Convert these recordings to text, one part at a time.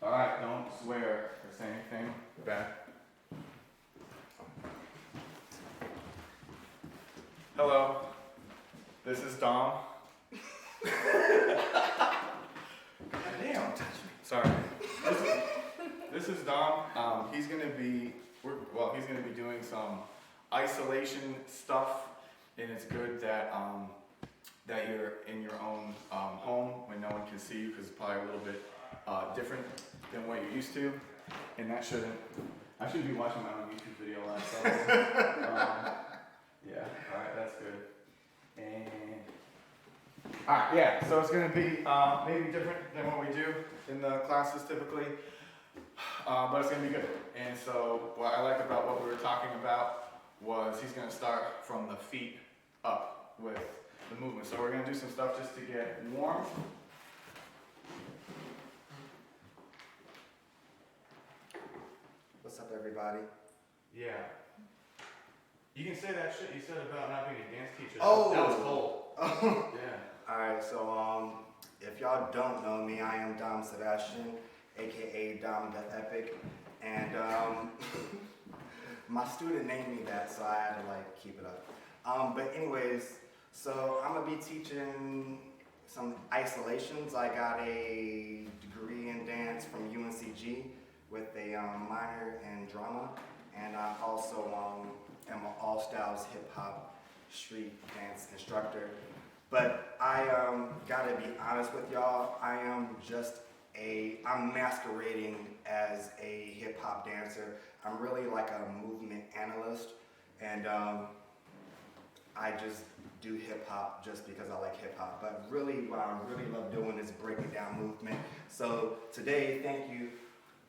Alright, don't swear or say anything bad. Hello, this is Dom. Damn, touch me. Sorry. This is Dom. He's gonna be doing some isolation stuff, and it's good that that you're in your own home when no one can see you, because it's probably a little bit different than what you're used to, and I shouldn't be watching my own YouTube video a lot. So, yeah. All right, that's good. And all right, yeah. So it's gonna be maybe different than what we do in the classes typically, but it's gonna be good. And so what I like about what we were talking about was he's gonna start from the feet up with the movement. So we're gonna do some stuff just to get warm. What's up, everybody? Yeah. You can say that shit you said about not being a dance teacher. Oh! That was cold. Yeah. Alright, so if y'all don't know me, I am Dom-Sebastian, aka Dom the Epic, and my student named me that, so I had to like keep it up. But anyways, so I'm gonna be teaching some isolations. I got a degree in dance from UNCG with a minor in drama, and I also am an all styles hip hop street dance instructor. But I gotta be honest with y'all, I'm masquerading as a hip hop dancer. I'm really like a movement analyst, and I just do hip hop just because I like hip hop. But really, what I really love doing is breaking down movement. So today, thank you,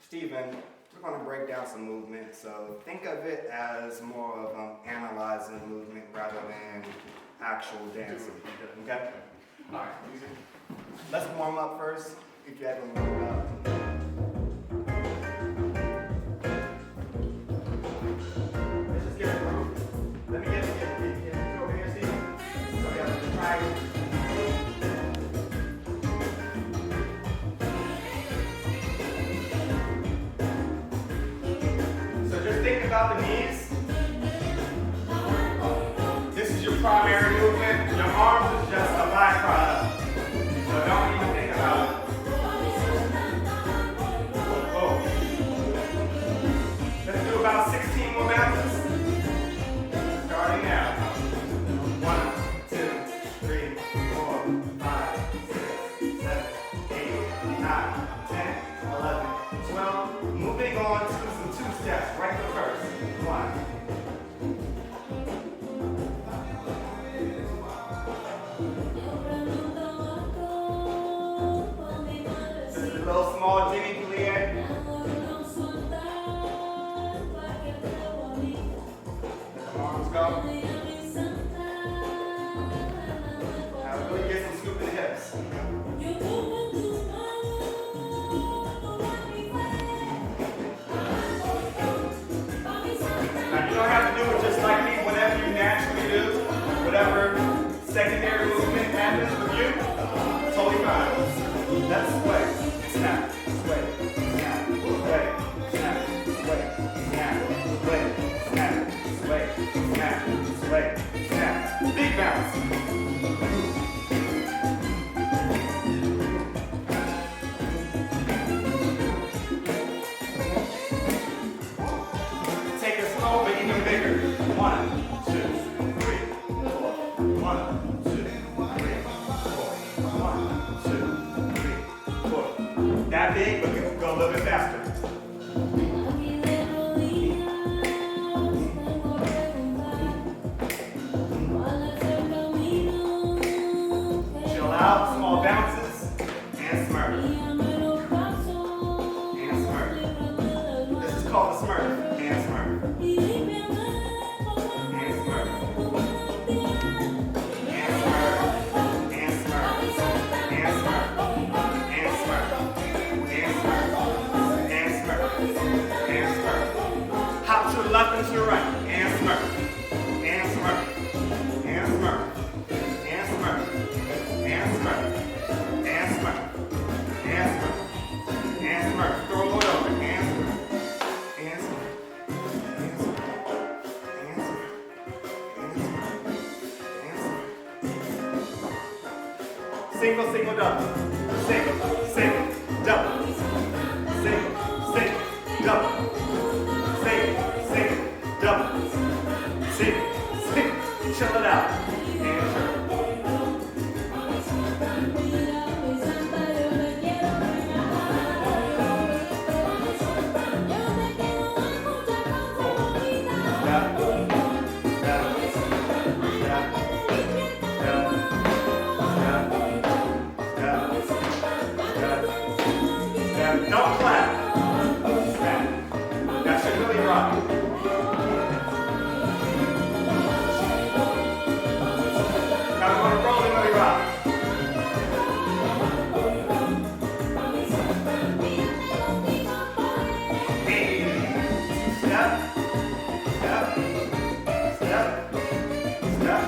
Stephen, we're going to break down some movement. So think of it as more of analyzing movement rather than actual dancing. Okay? All right. Music. Let's warm up first, if you haven't warmed up. Let's just get a groove. Let me get over here, Steve. So we have to try it. So just think about the knees. This is your primary movement. Your arms is just a byproduct. So don't even think about it. Whoa. Let's do about 16 more bounces. Starting now. 1, 2, 3, 4, 5, 6, 7, 8, 9, 10, 11, 12. Moving on to some two steps. Right foot first. 1. Little small Jimmy Juliet. Arms go. Now really get some scoop in the hips. Now you don't have to do it just like me, whatever you naturally do, whatever secondary movement happens with you, totally fine. That's sway. Snap, sway, snap, sway, snap, sway, snap, sway, snap, sway, snap, sway, snap. Big bounce. Take it slow, but even bigger. 1, 2, 3, 4. 1, 2, 3, 4. 1, 2, 3, 4. That big, but we can go a little bit faster. Chill out, small bounces, and smurf. And smurf. This is called the smurf. And smurf. And smurf. And smurf. And smurf. And smurf. And smurf. And smurf. And smurf. Hop to the left and to the right. And smurf. And smurf. And smurf. And smurf. And smurf. And smurf. And Single, single, double. Single, single, double. Single, single, double. Single, single, double. Single, single, chill it out. And turn. Don't clap. Snap. That should really rock. Now we're going to roll and really rock. Step, step, step, step,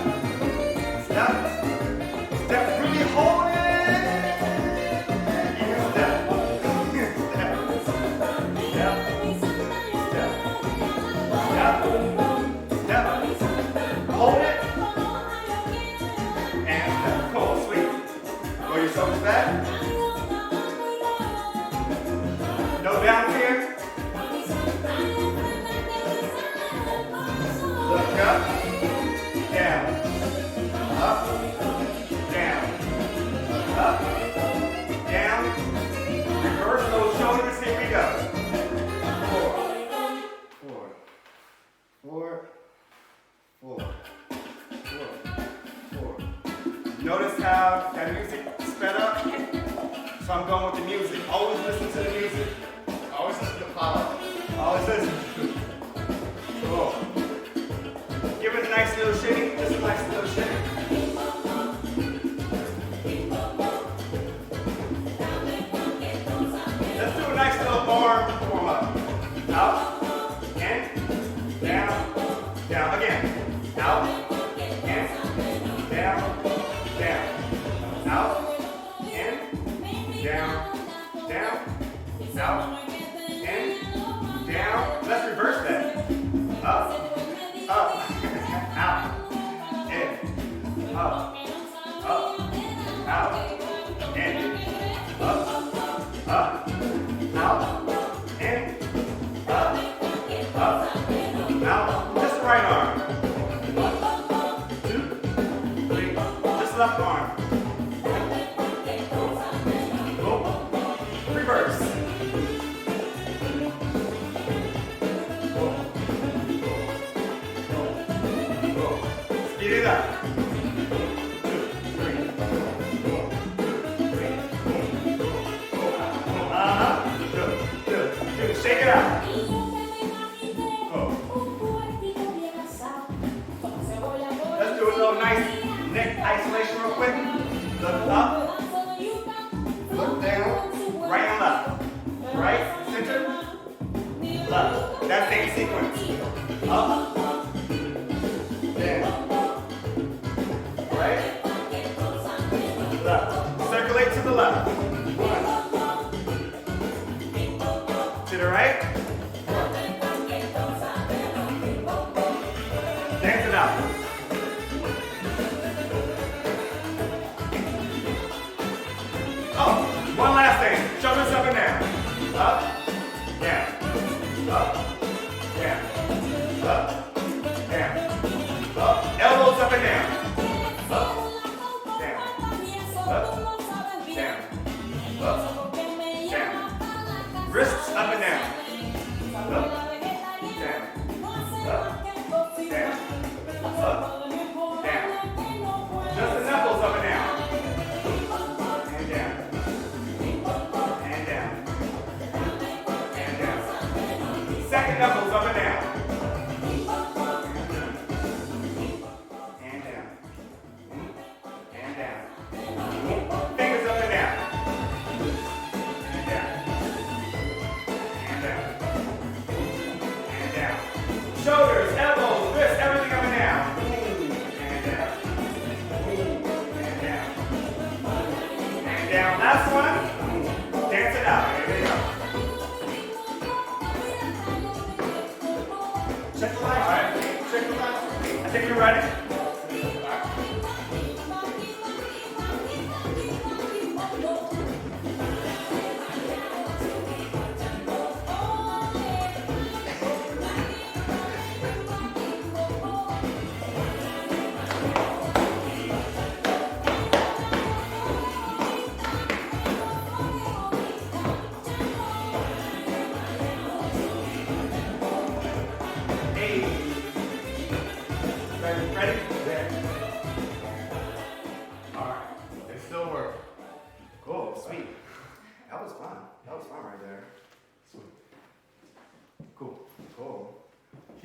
step, step. Really hold it. And step. Hold it. And step. Cool, sweet. Roll your shoulders back. No bounce here. Look up. Down. Up. Down. Up. Down. Reverse those shoulders. Here we go. 4, 4, 4, 4, 4. Notice how that music sped up? So I'm going with the music. Always listen to the music. Always listen to Apollo. Always listen. Cool. Give it a nice little shimmy. Just a nice little shimmy. Let's do a nice little arm warm up. Out. And down. Down again. Out. And down. Down. Out. And down. Down. Out. And down. Let's reverse that. Up. Up. Out. In. Up. Up. Out. In. Up. Up. Out. In. Up. Up. Out. Just the right arm. 1, 2, 3. Just left arm. Go. Reverse. Go. Go. Go. Speed it up. 2, 3. Go. 3. Go. Good. Good. Good. Shake it out. Let's do a little nice neck isolation real quick. Look up, look down, right and left. Right, center, left. That same sequence. Up, down, right, left. Circulate to the left. 1. To the right. 1. Dance it out. Oh, one last thing. Shoulders up and down. Up, down. Up, down. Up, down. Up. Elbows up and down. Up, down. Up, down. Up, down. Wrists up and down. Up, down. Up, down. Up, down. Just the knuckles up and down. And down. And down. And down. Second knuckles up and down. And down. And down. Fingers up and down. And down. And down. And down. Shoulders, elbows, wrists, everything up and down. And down. And down. And down. Last one. Dance it out. Here we go. Check the lights. All right. Check the lights. I think you're ready.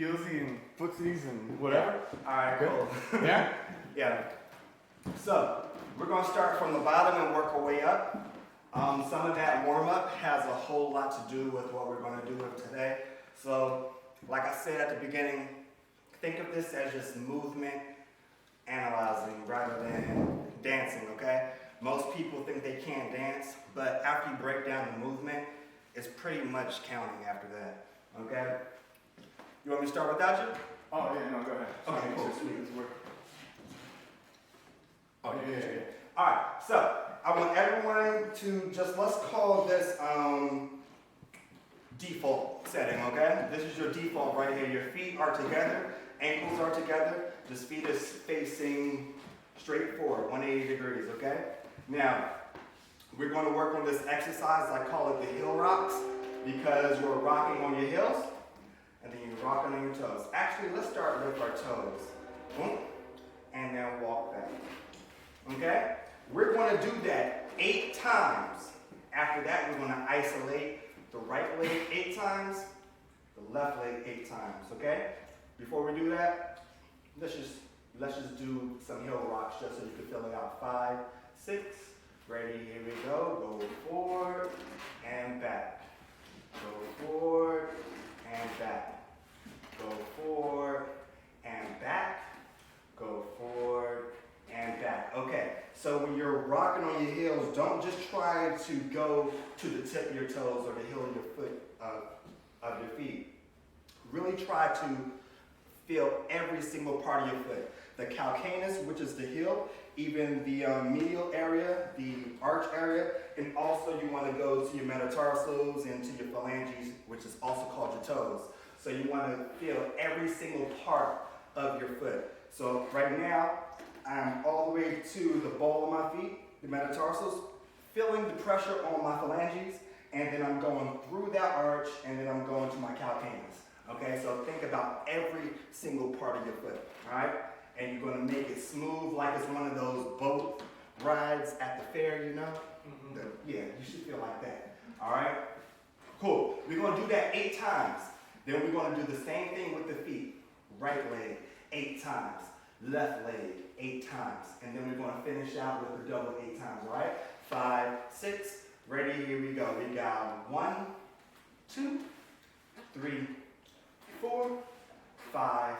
heelsy and footsies and whatever. All right, cool. Yeah? Yeah. So we're gonna start from the bottom and work our way up. Some of that warm up has a whole lot to do with what we're gonna do with today. So, like I said at the beginning, think of this as just movement analyzing rather than dancing, okay? Most people think they can't dance, but after you break down the movement, it's pretty much counting after that, okay? You want me to start without you? Oh, yeah, no, go ahead. Okay, cool. Cool. Oh, yeah. All right, so I want everyone to just, let's call this default setting, okay? This is your default right here. Your feet are together, ankles are together, this feet is facing straight forward, 180 degrees, okay? Now, we're going to work on this exercise. I call it the heel rocks because you're rocking on your heels and then you're rocking on your toes. Actually, let's start with our toes. Boom, and then walk back. Okay? We're going to do that 8 times. After that, we're going to isolate the right leg 8 times, the left leg 8 times. Okay? Before we do that, let's just do some heel rocks just so you can fill it out. 5, 6. Ready? Here we go. Go forward and back. Go forward and back. Go forward and back. Go forward and back. Okay, so when you're rocking on your heels, don't just try to go to the tip of your toes or the heel of your foot, of your feet. Really try to feel every single part of your foot. The calcaneus, which is the heel, even the medial area, the arch area, and also you want to go to your metatarsals and to your phalanges, which is also called your toes. So you want to feel every single part of your foot. So right now, I'm all the way to the ball of my feet, the metatarsals, feeling the pressure on my phalanges, and then I'm going through that arch, and then I'm going to my calcaneus. Okay, so think about every single part of your foot, all right? And you're going to make it smooth like it's one of those boat rides at the fair, you know? Mm-hmm. Yeah, you should feel like that, all right? Cool. We're going to do that 8 times. Then we're going to do the same thing with the feet. Right leg, 8 times. Left leg, 8 times. And then we're going to finish out with the double 8 times, all right? 5, 6. Ready? Here we go. We got 1, 2, 3, 4, 5,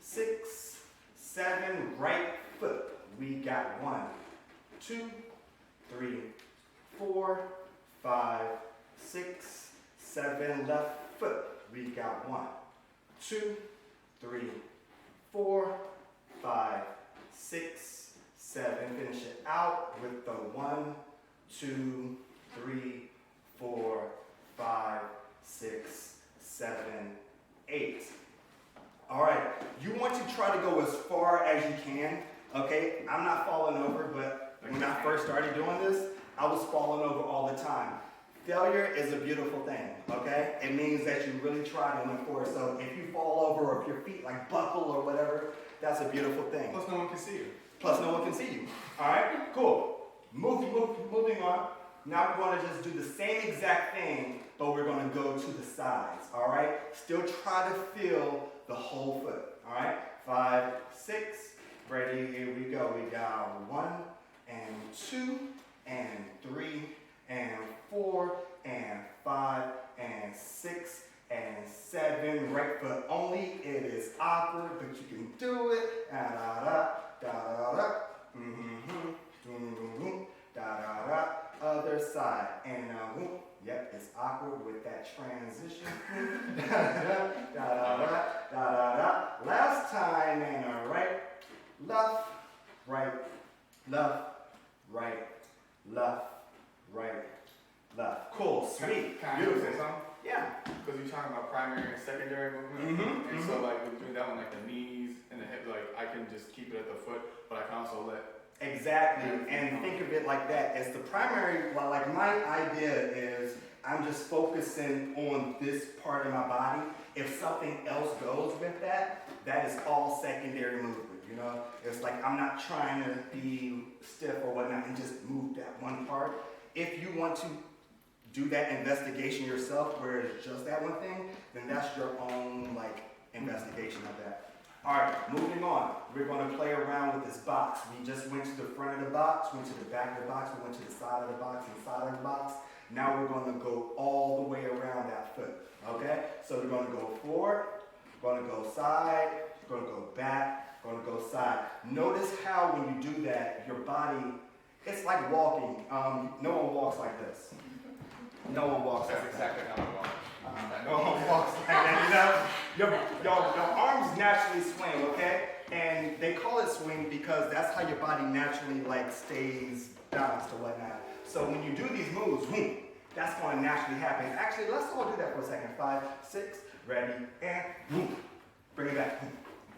6, 7. Right foot. We got 1, 2, 3, 4, 5, 6, 7. Left foot. We got 1, 2, 3, 4, 5, 6, 7. Finish it out with the 1, 2, 3, 4, 5, 6, 7, 8. All right, you want to try to go as far as you can, okay? I'm not falling over, but when I first started doing this, I was falling over all the time. Failure is a beautiful thing, okay? It means that you really tried and went for it. So if you fall over or if your feet like buckle or whatever, that's a beautiful thing. Plus no one can see you. Plus no one can see you. All right, cool. Moving on. Now we're going to just do the same exact thing, but we're going to go to the sides, all right? Still try to feel the whole foot, all right? 5, 6. Ready, here we go. We got 1 and 2 and 3 and 4 and 5 and 6 and 7. Right foot only. It is awkward, but you can do it. Da da da da da. Da da da. Other side. And yep, it's awkward with that transition. Da da da da da da. Last time and right, left, right, left, right, left. Right, left. Cool, sweet, Can I beautiful. say something? Yeah. Because you're talking about primary and secondary movement. And so like between that one, like the knees and the hip, like I can just keep it at the foot, but I can also let. Exactly, and think of it like that. As the primary, well, like my idea is I'm just focusing on this part of my body. If something else goes with that, that is all secondary movement. You know, it's like I'm not trying to be stiff or whatnot and just move that one part. If you want to do that investigation yourself where it's just that one thing, then that's your own like investigation of that. All right, moving on. We're going to play around with this box. We just went to the front of the box, went to the back of the box, we went to the side of the box and side of the box. Now we're going to go all the way around that foot, okay? So we're going to go forward, going to go side, going to go back, going to go side. Notice how when you do that, your body, it's like walking. No one walks like this. No one walks like that. That's exactly how I walk. No one walks like that, you know? Your arms naturally swing, okay? And they call it swing because that's how your body naturally like stays balanced or whatnot. So when you do these moves, that's going to naturally happen. Actually, let's all do that for a second. 5, 6, ready, and bring it back.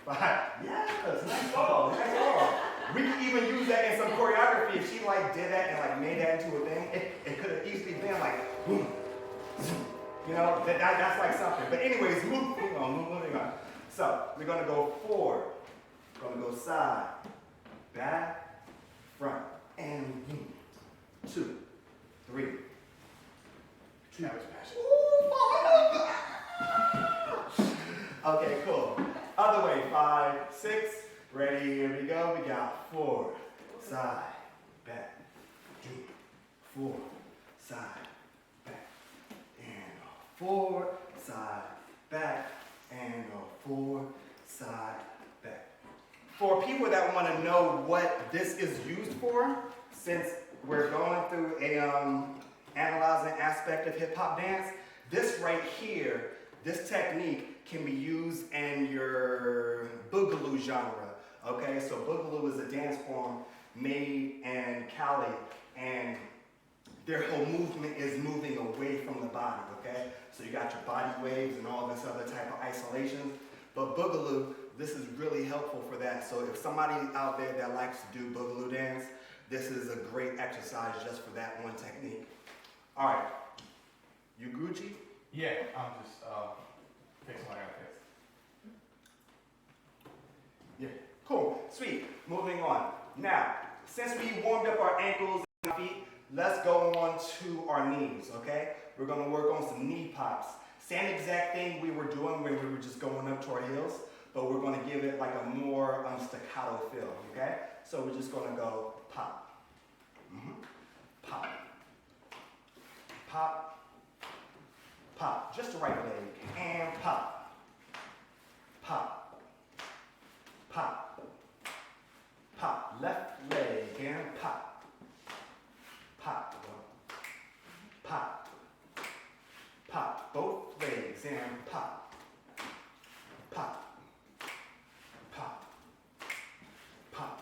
5, yes, nice ball, nice ball. We could even use that in some choreography. If she like did that and like made that into a thing, it could have easily been like boom, zoom. You know, that's like something. But anyways, moving on. So we're gonna go forward, gonna go side, back, front, and 2, 3. That was passion. Okay, cool. Other way, 5, 6, ready, here we go. We got forward, side, back, 4, side, back, and forward, side, back, and forward, side, back. For people that want to know what this is used for, since we're going through a analyzing aspect of hip hop dance, this right here, this technique can be used in your boogaloo genre. Okay, so boogaloo is a dance form made in Cali, and their whole movement is moving away from the body. Okay, so you got your body waves and all this other type of isolation. But boogaloo, this is really helpful for that. So if somebody out there that likes to do boogaloo dance, this is a great exercise just for that one technique. All right, you Gucci? Yeah, I'm just fixing my outfits. Yeah, cool, sweet. Moving on. Now, since we warmed up our ankles and our feet, let's go on to our knees, okay? We're gonna work on some knee pops. Same exact thing we were doing when we were just going up to our heels, but we're gonna give it like a more staccato feel, okay? So we're just gonna go pop, pop, pop, pop, just the right leg, and pop, pop, pop, pop, left leg, and pop, pop, pop, pop, both legs, and pop, pop, pop, pop.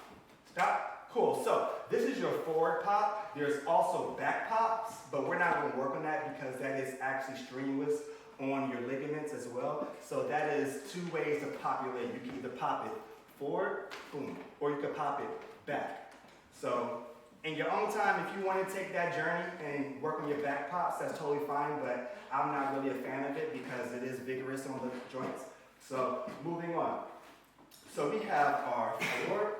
Stop. Cool. So this is your forward pop. There's also back pops, but we're not going to work on that because that is actually strenuous on your ligaments as well. So that is 2 ways to pop your leg. You can either pop it forward, boom, or you can pop it back. So in your own time, if you want to take that journey and work on your back pops, that's totally fine, but I'm not really a fan of it because it is vigorous on the joints. So moving on. So we have our forward,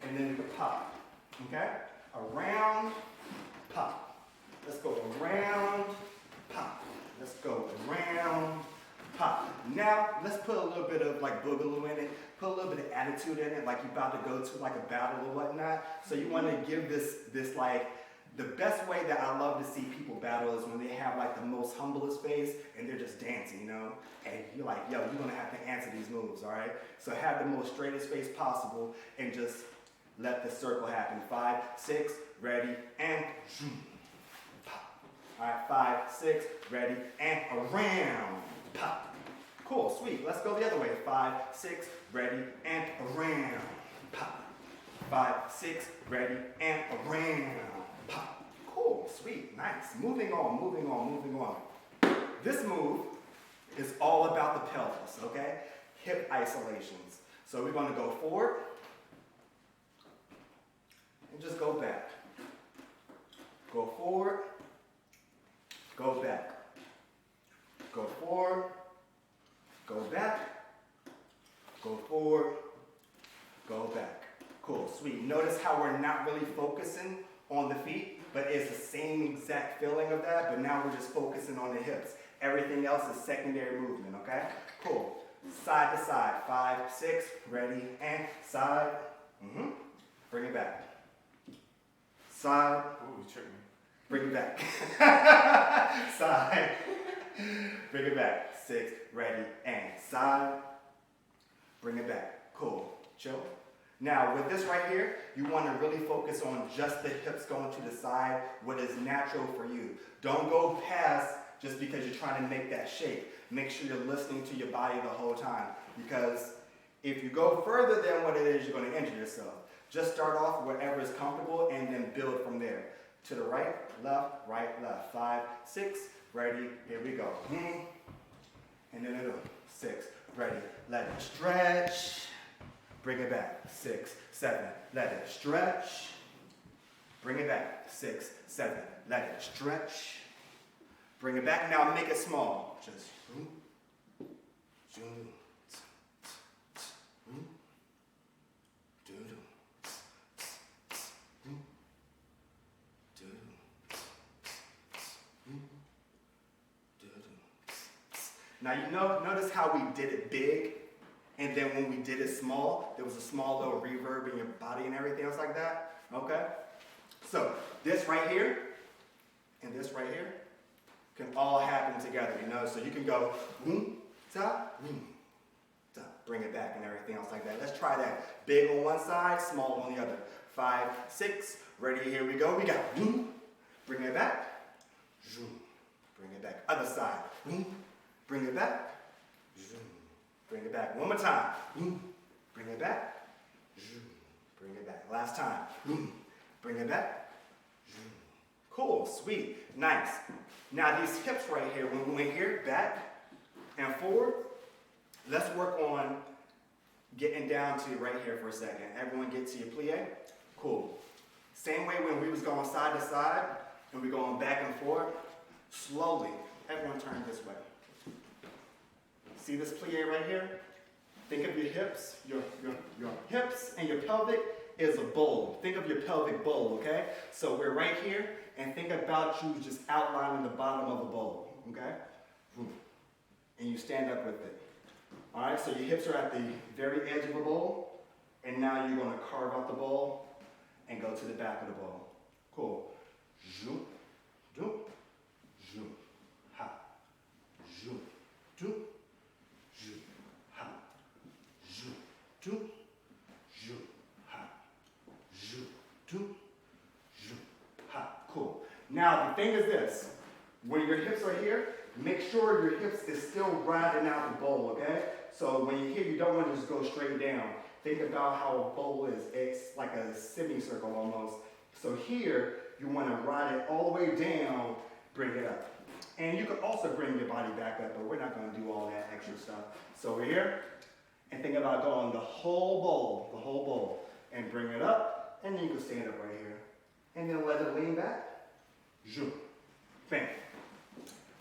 and then we can pop, okay? Around, pop. Let's go around, pop. Let's go around, pop. Now, let's put a little bit of like boogaloo in it, put a little bit of attitude in it, like you're about to go to like a battle or whatnot. So you want to give this like, the best way that I love to see people battle is when they have like the most humblest face and they're just dancing, you know? And you're like, yo, you're gonna have to answer these moves, all right? So have the most straightest face possible and just let the circle happen. 5, 6, ready, and pop. All right, 5, 6, ready, and around, pop. Cool, sweet. Let's go the other way. 5, 6, ready, and around, pop. 5, 6, ready, and around, pop. Cool, sweet, nice. Moving on, moving on, moving on. This move is all about the pelvis, okay? Hip isolations. So we're gonna go forward, and just go back. Go forward, go back. Go forward, go back, go forward, go back. Cool, sweet. Notice how we're not really focusing on the feet, but it's the same exact feeling of that, but now we're just focusing on the hips. Everything else is secondary movement, okay? Cool. Side to side. 5, 6, ready, and side. Bring it back. Side. Ooh, you tricked me. Bring it back. Side. Bring it back. 6, ready, and side. Bring it back. Cool. Chill. Now, with this right here, you want to really focus on just the hips going to the side, what is natural for you. Don't go past just because you're trying to make that shape. Make sure you're listening to your body the whole time, because if you go further than what it is, you're going to injure yourself. Just start off wherever is comfortable and then build from there. To the right, left, 5, 6, ready, here we go. And then 6, ready, let it stretch. Bring it back, 6, 7, let it stretch. Bring it back, 6, 7, let it stretch. Bring it back, now make it small. Just Now you notice how we did it big, and then when we did it small, there was a small little reverb in your body and everything else like that, okay? So this right here and this right here can all happen together, so you can go ta, bring it back and everything else like that. Let's try that. Big on one side, small on the other. 5, 6, ready, here we go. We got bring it back, bring it back. Other side, bring it back, bring it back. One more time, bring it back, bring it back. Last time, bring it back. Cool, sweet, nice. Now these hips right here, when we went here, back and forward, let's work on getting down to right here for a second. Everyone get to your plie? Cool. Same way when we was going side to side and we're going back and forth, slowly, everyone turn this way. See this plie right here? Think of your hips, your hips and your pelvic is a bowl. Think of your pelvic bowl, okay? So we're right here, and think about you just outlining the bottom of a bowl, okay? And you stand up with it. All right, so your hips are at the very edge of a bowl, and now you're gonna carve out the bowl and go to the back of the bowl. Cool. Zoom, zoom, zoom, ha, zoom, zoom, zoom, ha, zoom, zoom, zoom, ha, zoom, zoom, zoom, ha. Cool. Now the thing is this: when your hips are here, make sure your hips is still riding out the bowl, okay? So when you're here, you don't want to just go straight down. Think about how a bowl is. It's like a semicircle almost. So here, you want to ride it all the way down, bring it up. And you can also bring your body back up, but we're not going to do all that extra stuff. So we're here, and think about going the whole bowl, and bring it up, and then you can stand up right here. And then let it lean back. Zoom. Bam.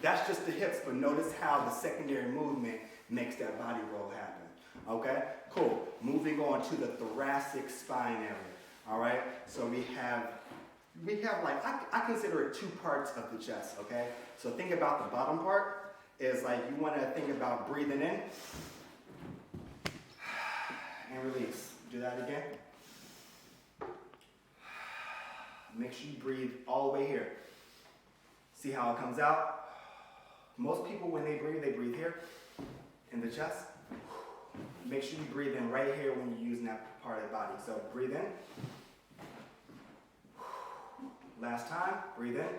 That's just the hips, but notice how the secondary movement makes that body roll happen. Okay? Cool. Moving on to the thoracic spine area. All right? So we have like, I consider it 2 parts of the chest, okay? So think about the bottom part is like you want to think about breathing in and release. Do that again. Make sure you breathe all the way here. See how it comes out? Most people, when they breathe here in the chest. Make sure you breathe in right here when you're using that part of the body. So breathe in. Last time, breathe in.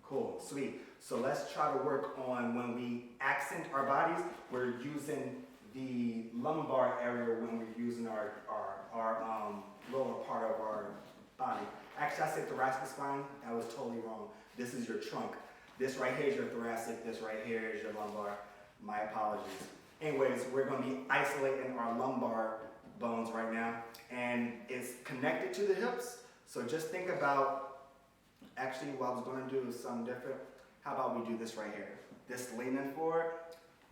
Cool, sweet. So let's try to work on when we accent our bodies, we're using the lumbar area when we're using our lower part of our body. Actually, I said thoracic spine. That was totally wrong. This is your trunk. This right here is your thoracic. This right here is your lumbar. My apologies. Anyways, we're going to be isolating our lumbar bones right now, and it's connected to the hips. So just think about, actually, what I was going to do is something different. How about we do this right here? This leaning forward,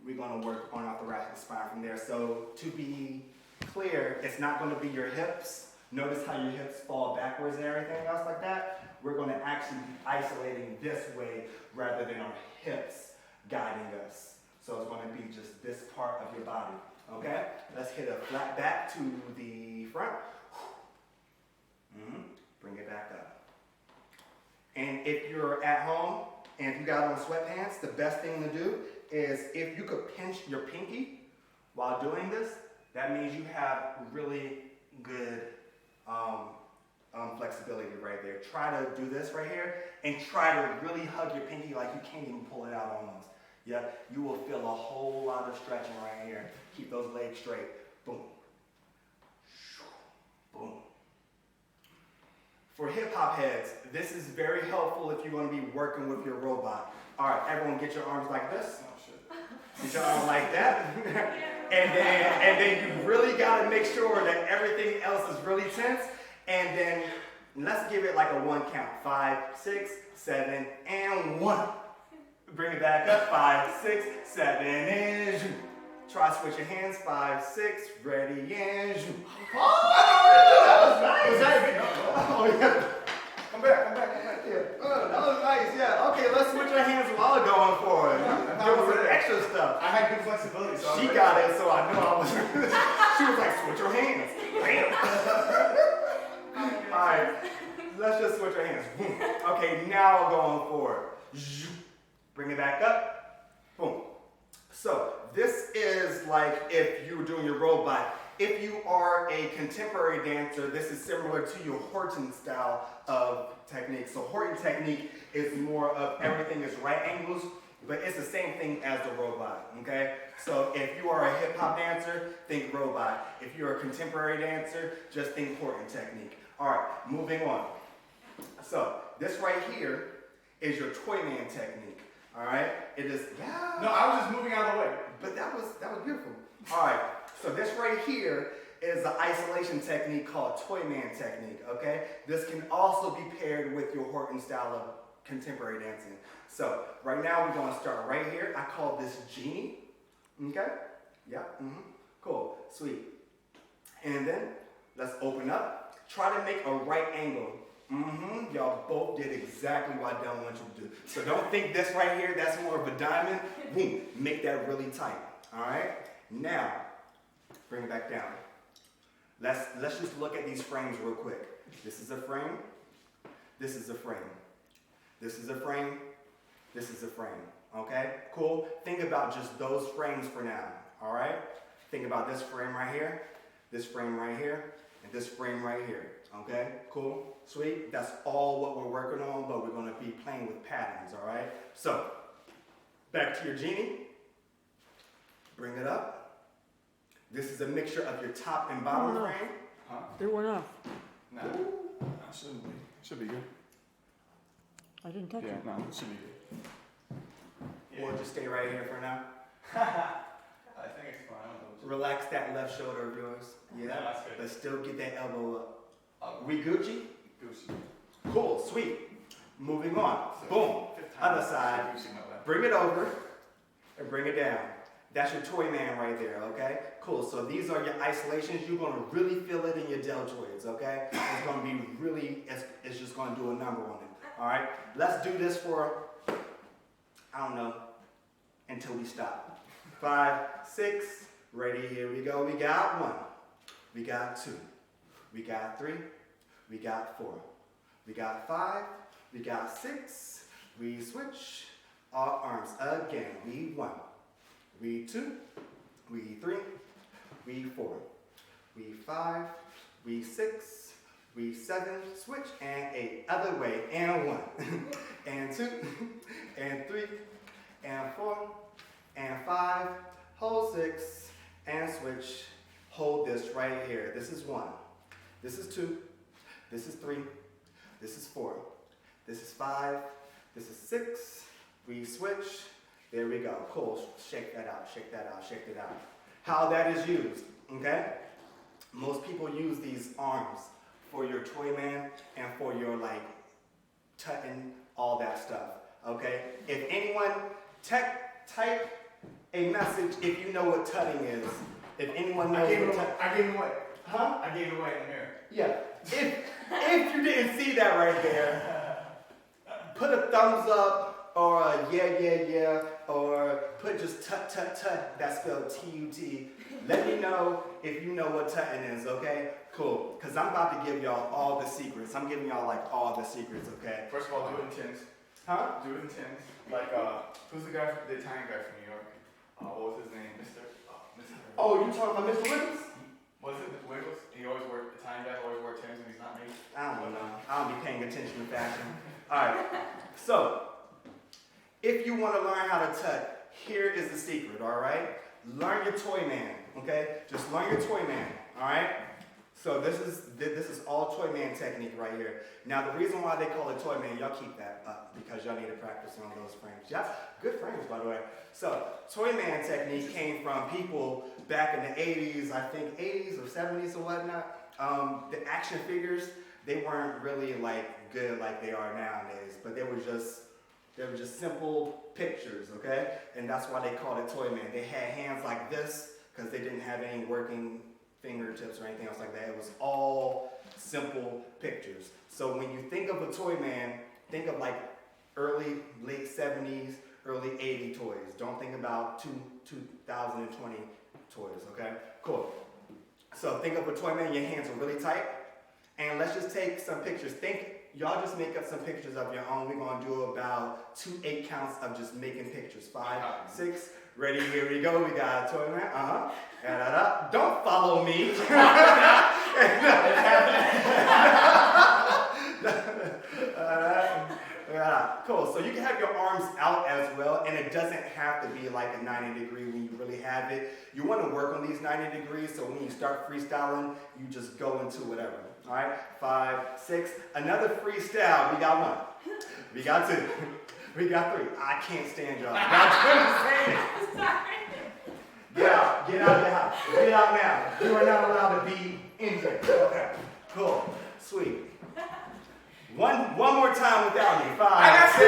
we're going to work on our thoracic spine from there. So to be clear, it's not going to be your hips. Notice how your hips fall backwards and everything else like that. We're going to actually be isolating this way rather than our hips guiding us. So it's going to be just this part of your body. Okay? Let's hit a flat back to the front. Bring it back up. And if you're at home and if you got on sweatpants, the best thing to do is if you could pinch your pinky while doing this, that means you have really good flexibility right there. Try to do this right here and try to really hug your pinky like you can't even pull it out almost. Yep, you will feel a whole lot of stretching right here. Keep those legs straight. Boom. Boom. For hip hop heads, this is very helpful if you're going to be working with your robot. All right, everyone get your arms like this. Oh, shit. Get your arm like that. and then you really got to make sure that everything else is really tense. And then let's give it like a 1 count. 5, 6, 7, and 1. Bring it back up. 5, 6, 7, and zoom. Try switch your hands. 5, 6, ready, and zoom. Oh, that was nice. Oh, yeah. Come back. Yeah. Oh, that was nice. Yeah. Okay, let's switch our hands while going forward. There was some extra stuff. I had good flexibility, so She got it, so I knew I was. She was like, switch your hands. Bam. All right, let's just switch our hands. Boom. Okay, now going forward. Bring it back up. Boom. So this is like if you were doing your robot. If you are a contemporary dancer, this is similar to your Horton style of technique. So Horton technique is more of everything is right angles, but it's the same thing as the robot, okay? So if you are a hip hop dancer, think robot. If you're a contemporary dancer, just think Horton technique. All right, moving on. So this right here is your toy man technique, all right? It is, yeah. No, I was just moving out of the way. But that was beautiful. All right, so this right here is the isolation technique called toy man technique, okay? This can also be paired with your Horton style of contemporary dancing. So right now we're gonna start right here. I call this genie, okay? Yeah, cool, sweet. And then let's open up. Try to make a right angle. Y'all both did exactly what I don't want you to do. So don't think this right here, that's more of a diamond. Boom, make that really tight, all right? Now, bring it back down. Let's just look at these frames real quick. This is a frame. This is a frame. This is a frame. This is a frame. Okay? Cool. Think about just those frames for now. All right? Think about this frame right here, this frame right here, and this frame right here. Okay? Cool. Sweet. That's all what we're working on, but we're going to be playing with patterns. All right? So, back to your genie. Bring it up. This is a mixture of your top and bottom frame. Huh? They went off. Nah. That shouldn't be. Should be good. I didn't touch Yeah, it. no, it should be good. We'll just stay right here for now. I think it's fine. Relax that left shoulder of yours. Yeah. No, that's good. But still get that elbow up. We Gucci? Gucci. Cool, sweet. Moving on. Boom. Other side. Gucci, no left. Bring it over and bring it down. That's your toy man right there, okay? Cool, so these are your isolations. You're gonna really feel it in your deltoids, okay? It's gonna be really, it's just gonna do a number on it, all right? Let's do this for, I don't know, until we stop. 5, 6, ready, here we go. We got 1, we got 2, we got 3, we got 4, we got 5, we got 6, we switch our arms again. We 1. We 2, we 3, we 4, we 5, we 6, we 7, switch, and 8, other way, and 1, and 2, and 3, and 4, and 5, hold 6, and switch, hold this right here. This is 1, this is 2, this is 3, this is 4, this is 5, this is 6, we switch. There we go. Cool. Shake that out, shake that out, shake it out. How that is used, okay? Most people use these arms for your toy man and for your like tutting, all that stuff, okay? If anyone, type a message if you know what tutting is. If anyone knows I gave him away. Huh? I gave it away in here. Yeah. If you didn't see that right there, put a thumbs up or yeah, or put just tut, that's spelled T-U-T. Let me know if you know what tutting is, okay? Cool, because I'm about to give y'all all the secrets. I'm giving y'all like all the secrets, okay? First of all, do it in tins. Huh? Do it in tins. Like, who's the Italian guy from New York? What was his name? Mr. Oh, you talking about Mr. Wiggles? Was it Wiggles? He always wore, Italian guy always wore tins when he's not me. I don't know. I don't be paying attention to fashion. Alright, so if you want to learn how to tut, here is the secret, alright? Learn your toy man, okay? Just learn your toy man, alright? So this is all toy man technique right here. Now the reason why they call it toy man, y'all keep that up because y'all need to practice on those frames. Yeah, good frames by the way. So toy man technique came from people back in the 80s, I think 80s or 70s or whatnot. The action figures, they weren't really like good like they are nowadays, but they were just simple pictures, okay? And that's why they called it toy man. They had hands like this because they didn't have any working fingertips or anything else like that. It was all simple pictures. So when you think of a toy man, think of like late 70s, early 80 toys. Don't think about 2020 toys, okay? Cool. So think of a toy man, your hands are really tight. And let's just take some pictures. Y'all just make up some pictures of your own. We're gonna do about 2 8 counts of just making pictures. 5, 6, ready, here we go. We got a toy man, Don't follow me. Cool, so you can have your arms out as well, and it doesn't have to be like a 90 degree when you really have it. You want to work on these 90 degrees, so when you start freestyling, you just go into whatever. All right, 5, 6, another freestyle. We got 1, we got 2, we got 3. I can't stand y'all. Y'all couldn't stand it. Get out of the house. Get out now. You are not allowed to be in here. Okay, cool, sweet. One more time without me. 5, 6.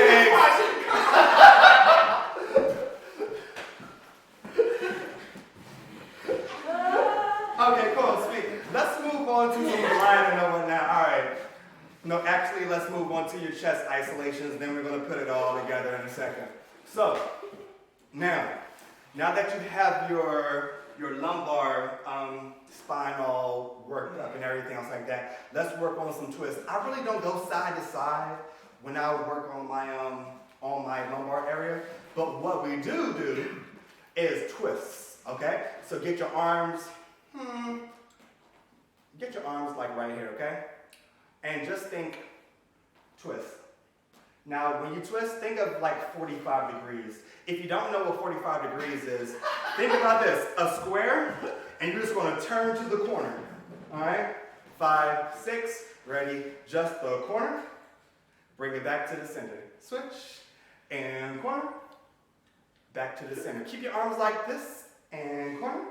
Okay, cool, sweet. Let's move on to some lighter number now. All right. No, actually, let's move on to your chest isolations. Then we're gonna put it all together in a second. So, now that you have your lumbar spine all worked up and everything else like that, let's work on some twists. I really don't go side to side when I work on my lumbar area, but what we do is twists, okay? So get your arms like right here, okay? And just think twist. Now, when you twist, think of like 45 degrees. If you don't know what 45 degrees is, think about this, a square, and you're just gonna turn to the corner, all right? 5, 6, ready, just the corner, bring it back to the center. Switch, and corner, back to the center. Keep your arms like this, and corner,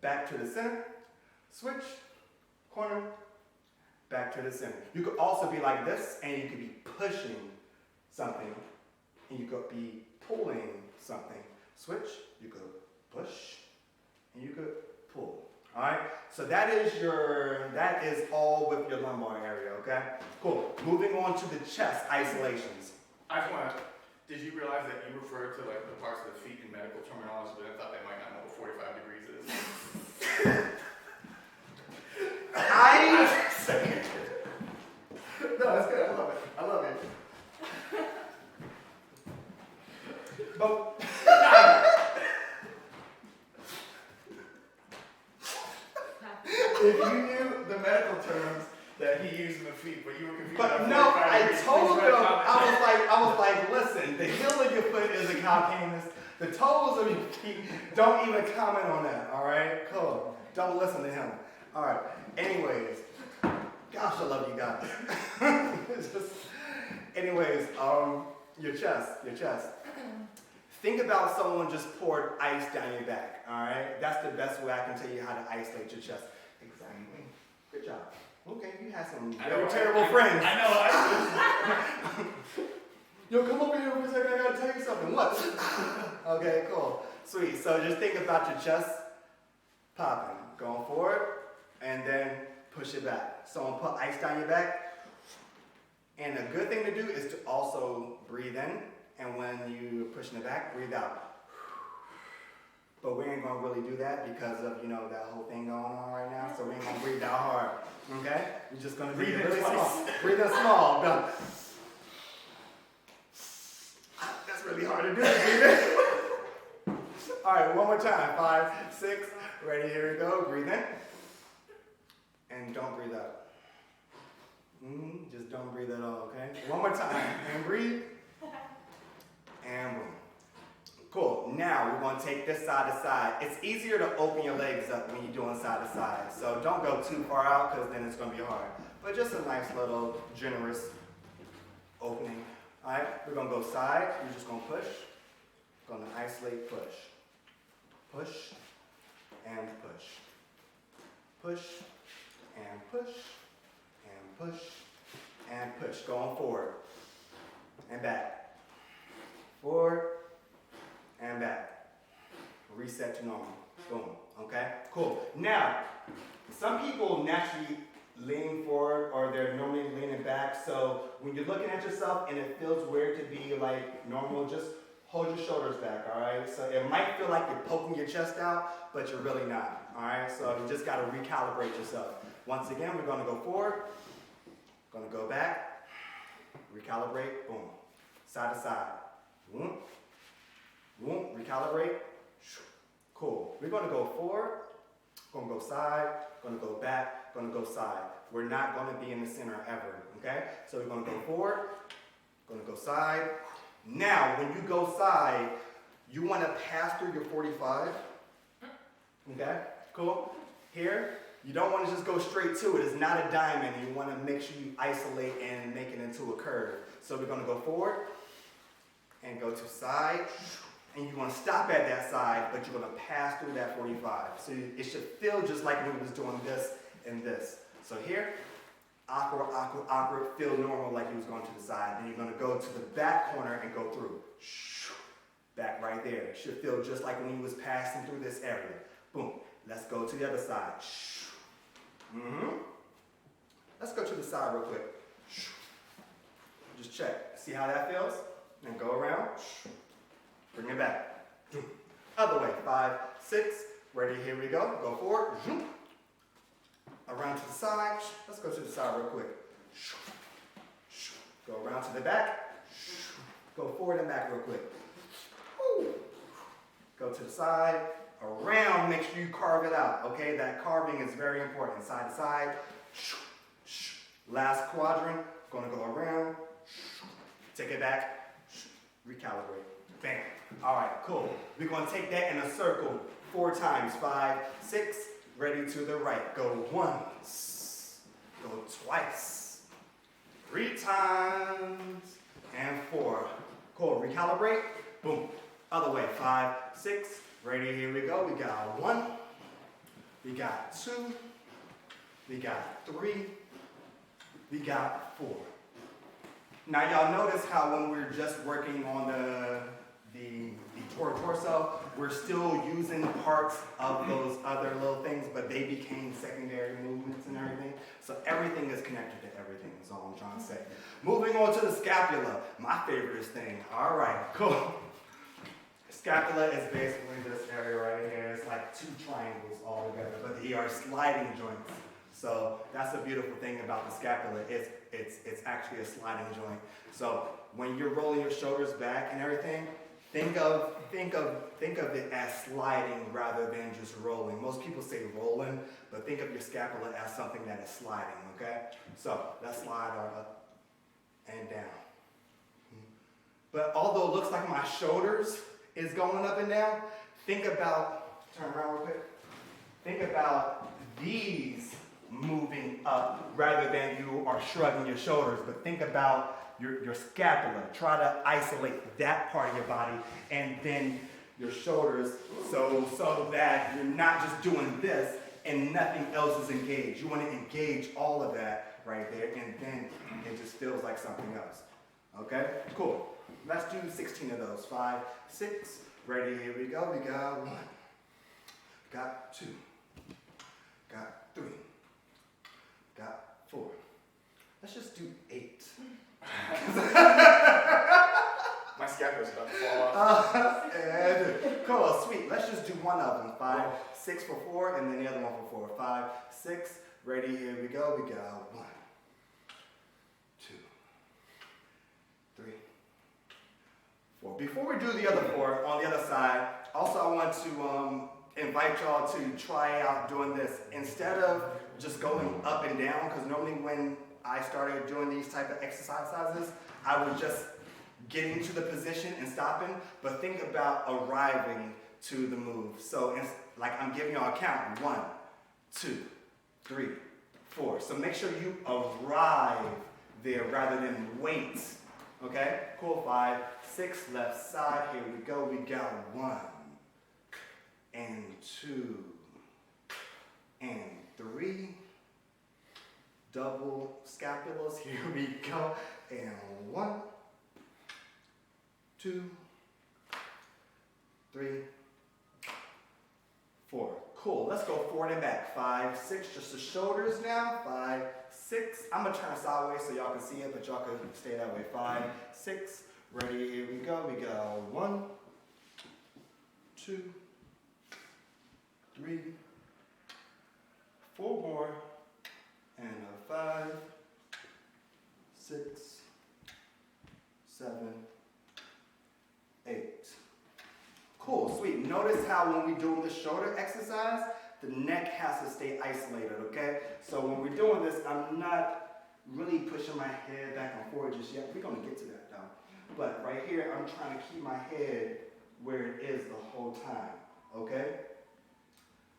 back to the center, switch, corner, back to the center. You could also be like this, and you could be pushing something, and you could be pulling something. Switch, you could push, and you could pull. All right, so that is all with your lumbar area, okay? Cool, moving on to the chest isolations. I just want to, did you realize that you referred to like the parts of the feet in medical terminology, but I thought they might not know what 45 degrees is? No, that's good. I love it. But if you knew the medical terms that he used in the feet, but you were confused. But no, I told him, I was like, listen, the heel of your foot is a calcaneus. The toes of your feet, don't even comment on that, all right? Cool. Don't listen to him. All right. Anyways, gosh, I love you guys. Anyways, your chest. Think about someone just poured ice down your back, all right? That's the best way I can tell you how to isolate your chest. Exactly. Good job. Okay, you had some very terrible friends. I know. Yo, come over here for a second, I gotta tell you something. What? Okay, cool. Sweet. So just think about your chest popping, going forward, and then push it back. Someone put ice down your back. And a good thing to do is to also breathe in, and when you're pushing it back, breathe out. But we ain't gonna really do that because of, you know, that whole thing going on right now, so we ain't gonna breathe that hard, okay? We're just gonna breathe really small. Breathe in small. That's really hard to do. Breathe in. All right, one more time. 5, 6, ready, here we go. Breathe in. And don't breathe out. Just don't breathe at all, okay? One more time. And breathe. And boom. Cool. Now we're going to take this side to side. It's easier to open your legs up when you're doing side to side. So don't go too far out because then it's going to be hard. But just a nice little generous opening. All right, we're going to go side. We're just going to push. Going to isolate, push. Push and push. Push and push and push and push. Going forward and back. Forward and back. Reset to normal. Boom. Okay? Cool. Now, some people naturally lean forward or they're normally leaning back. So when you're looking at yourself and it feels weird to be like normal, just hold your shoulders back, all right? So it might feel like you're poking your chest out, but you're really not, all right? So you just got to recalibrate yourself. Once again, we're going to go forward, going to go back, recalibrate, boom. Side to side. Boom. Boom. Recalibrate. Cool. We're going to go forward, going to go side, going to go back, going to go side. We're not going to be in the center ever, okay? So we're going to go forward, going to go side. Now, when you go side, you want to pass through your 45. Okay? Cool? Here, you don't want to just go straight to it. It's not a diamond. You want to make sure you isolate and make it into a curve. So we're going to go forward and go to side. And you want to stop at that side, but you're going to pass through that 45. So it should feel just like when we was doing this and this. So here, awkward, awkward, awkward, feel normal like you was going to the side. Then you're going to go to the back corner and go through. Back right there. It should feel just like when you was passing through this area. Boom. Let's go to the other side. Let's go to the side real quick. Just check. See how that feels? And go around. Bring it back. Other way. 5, 6. Ready? Here we go. Go forward. Around to the side. Let's go to the side real quick. Go around to the back. Go forward and back real quick. Go to the side. Around, make sure you carve it out. Okay, that carving is very important. Side to side. Last quadrant. Gonna go around. Take it back. Recalibrate. Bam. All right, cool. We're gonna take that in a circle 4 times. 5, 6. Ready to the right. Go once. Go twice. 3 times. And 4. Cool. Recalibrate. Boom. Other way. 5, 6. Ready? Here we go. We got 1. We got 2. We got 3. We got 4. Now y'all notice how when we're just working on the torso, we're still using parts of those other little things, but they became secondary movements and everything. So everything is connected to everything, is all I'm trying to say. Moving on to the scapula, my favorite thing. All right, cool. Scapula is basically this area right here. It's like 2 triangles all together, but they are sliding joints. So that's the beautiful thing about the scapula. It's actually a sliding joint. So when you're rolling your shoulders back and everything, think of it as sliding rather than just rolling. Most people say rolling, but think of your scapula as something that is sliding, okay? So let's slide our up and down. But although it looks like my shoulders is going up and down, think about, turn around real quick, think about these moving up rather than you are shrugging your shoulders, but think about your scapula. Try to isolate that part of your body and then your shoulders so that you're not just doing this and nothing else is engaged. You want to engage all of that right there and then it just feels like something else. Okay? Cool. Let's do 16 of those. 5, 6. Ready? Here we go. We got 1. Got 2. Got 3. Got 4. Let's just do 8. And cool, sweet. Let's just do one of them. 5, 6 for 4, and then the other one for 4. 5, 6. Ready? Here we go. We got 1, 2, 3, 4. Before we do the other 4 on the other side, also I want to invite y'all to try out doing this instead of just going up and down. Because normally when I started doing these type of exercises, I would just getting to the position and stopping, but think about arriving to the move. So it's like I'm giving y'all a count. 1, 2, 3, 4. So make sure you arrive there rather than wait. Okay? Cool. 5, 6, left side. Here we go. We got 1 and 2 and 3. Double scapulas. Here we go. And 1, 2, 3, 4. Cool. Let's go forward and back. 5, 6. Just the shoulders now. 5, 6. I'm going to turn sideways so y'all can see it, but y'all can stay that way. 5, 6. Ready? Here we go. We go 1, 2, 3, 4 more. And a 5, 6, 7, 8. Cool, sweet. Notice how when we do the shoulder exercise, the neck has to stay isolated, okay? So when we're doing this, I'm not really pushing my head back and forward just yet. We're gonna get to that though. But right here, I'm trying to keep my head where it is the whole time, okay?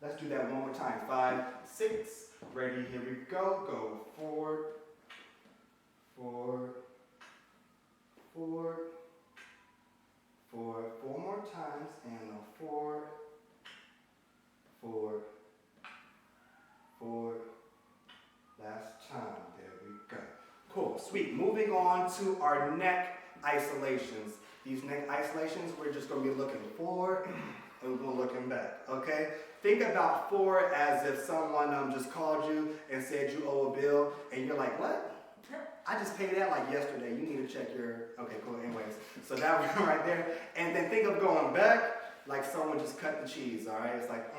Let's do that one more time. 5, 6, ready, here we go. Go forward, forward, forward, forward. 4 more times, and a forward, forward, forward. Last time, there we go. Cool, sweet. Moving on to our neck isolations. These neck isolations, we're just gonna be looking forward, and we're gonna looking back, okay? Think about forward as if someone just called you and said you owe a bill, and you're like, what? I just paid that like yesterday. You need to check your, okay, cool, anyways. So that one right there. And then think of going back like someone just cut the cheese, all right? It's like,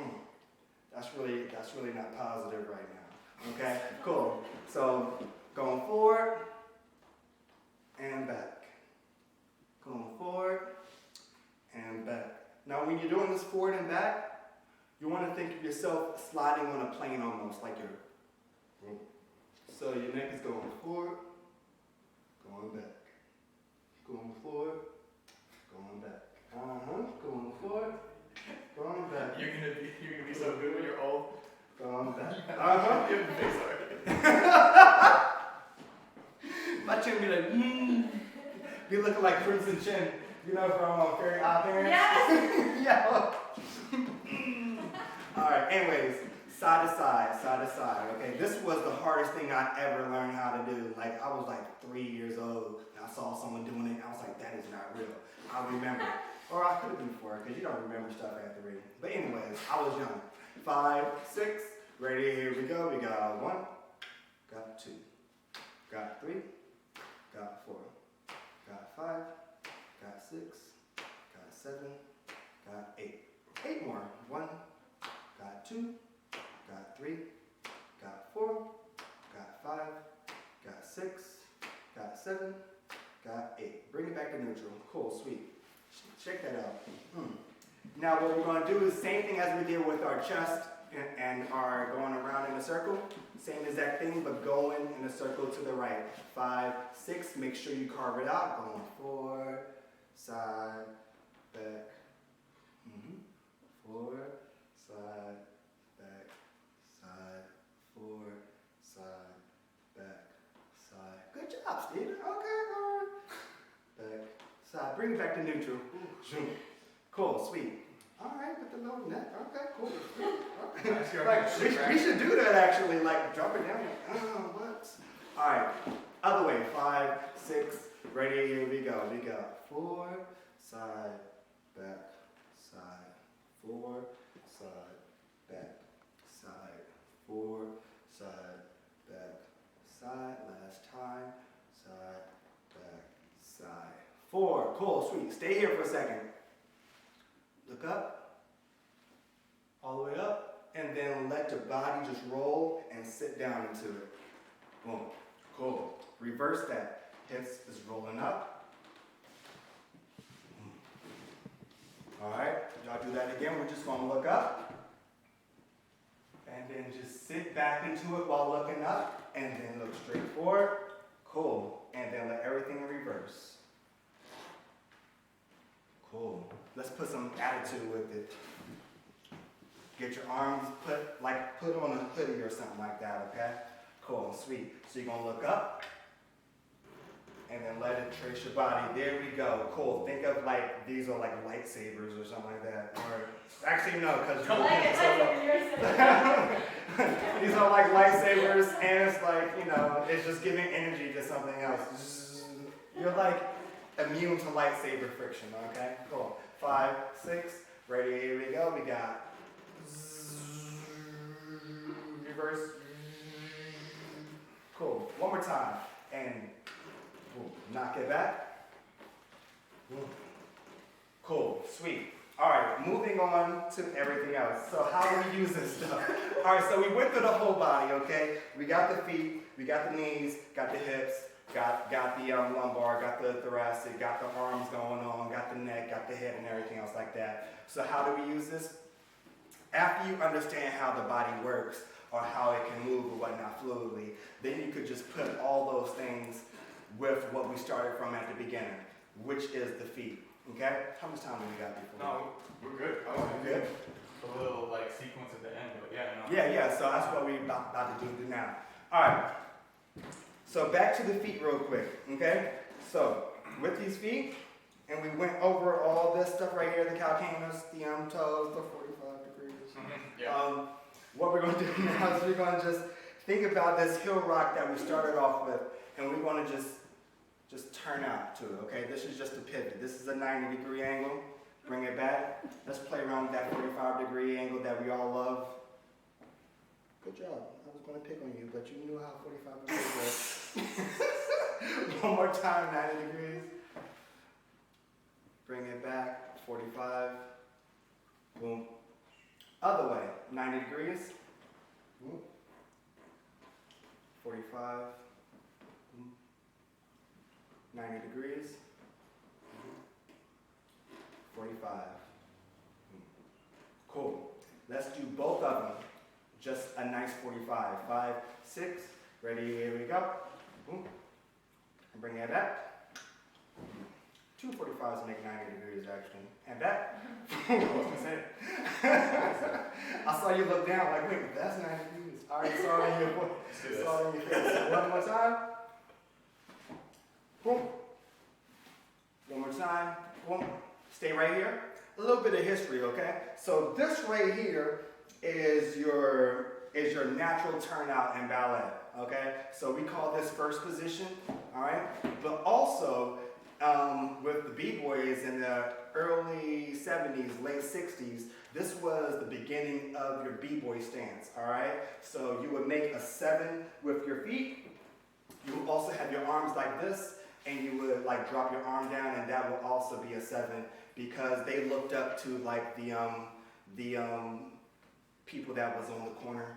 that's really not positive right now, okay? Cool. So going forward and back. Going forward and back. Now when you're doing this forward and back, you want to think of yourself sliding on a plane almost, like you're, so your neck is going forward, going back, going forward, going back, going forward, going back. You're gonna be so good when you're old. Going back. Your face already. My chin be like, be looking like Crimson Chin, you know, from Fairy Odd Parents. Yes! Yeah. All right, anyways, side to side, okay? This was the hardest thing I ever learned how to do. Like, I was like 3 years old, and I saw someone doing it, and I was like, that is not real. I remember. Or I could have been 4, because you don't remember stuff after reading. But anyways, I was young. 5, 6, ready, here we go. We got 1, got 2, got 3, got 4, got 5, got 6, got 7, got 8. 8 more. 1, got 2, got 3, got 4, got 5, got 6, got 7, got 8. Bring it back to neutral. Cool, sweet. Check that out. Now what we're going to do is the same thing as we did with our chest and our going around in a circle. Same exact thing, but going in a circle to the right. 5, 6, make sure you carve it out. Going forward, side, back, forward, side, back, side, forward, side, back, side. Good job, Steve. Okay, all right. Back, side. Bring it back to neutral. Cool, sweet. All right, with the low neck. Okay, cool. Okay. Like, we should do that actually. Like, drop it down. What? All right. Other way. 5, 6. Ready? Here we go. We got forward, side, back, side, forward, side, back, side, forward, side, back, side. Last time. Side, back, side. 4. Cool, sweet. Stay here for a second. Look up, all the way up, and then let your body just roll and sit down into it. Boom. Cool. Reverse that. Hips is rolling up. All right, y'all do that again. We're just gonna look up. And then just sit back into it while looking up. And then look straight forward. Cool. And then let everything in reverse. Cool. Let's put some attitude with it. Get your arms put on a hoodie or something like that, okay? Cool, sweet. So you're gonna look up and then let it trace your body. There we go. Cool. Think of like these are like lightsabers or something like that. Or actually no, because these are like lightsabers, and it's like, you know, it's just giving energy to something else. You're like immune to lightsaber friction, okay? Cool. 5, 6, ready, here we go. We got reverse. Cool. One more time. And boom, knock it back. Boom. Cool. Sweet. All right, moving on to everything else. So how do we use this stuff? All right, so we went through the whole body, okay? We got the feet, we got the knees, got the hips, got the lumbar, got the thoracic, got the arms going on, got the neck, got the head, and everything else like that. So how do we use this? After you understand how the body works, or how it can move or whatnot fluidly, then you could just put all those things with what we started from at the beginning, which is the feet. Okay? How much time do we got before? No, we're good. I was gonna Good. do a little like sequence at the end, but yeah, no. Yeah, so that's what we're about to do now. All right. So back to the feet real quick, okay? So with these feet, and we went over all this stuff right here, the calcaneus, the toes, the 45 degrees. Yeah. What we're going to do now is we're going to just think about this hill rock that we started off with, and we're going to just turn out to it, okay? This is just a pivot. This is a 90-degree angle. Bring it back. Let's play around with that 45-degree angle that we all love. Good job. I was going to pick on you, but you knew how 45 degrees was. One more time, 90 degrees. Bring it back, 45. Boom. Other way, 90 degrees. Boom. 45. Boom. 90 degrees. 45. Cool. Let's do both of them. Just a nice 45. 5, 6. Ready? Here we go. Boom. And bring that back. 2 45s make 90 degrees actually. And back. I was gonna say. I saw you look down like, wait, that's 90 degrees. All right, saw it in your voice. Saw it in your face. One more time. Boom. One more time. Boom. Stay right here. A little bit of history, okay? So this right here is your natural turnout in ballet, okay? So we call this first position, all right? But also, with the B-boys in the early 70s, late 60s, this was the beginning of your B-boy stance, all right? So you would make a 7 with your feet. You would also have your arms like this, and you would like drop your arm down, and that would also be a 7 because they looked up to like the people that was on the corner,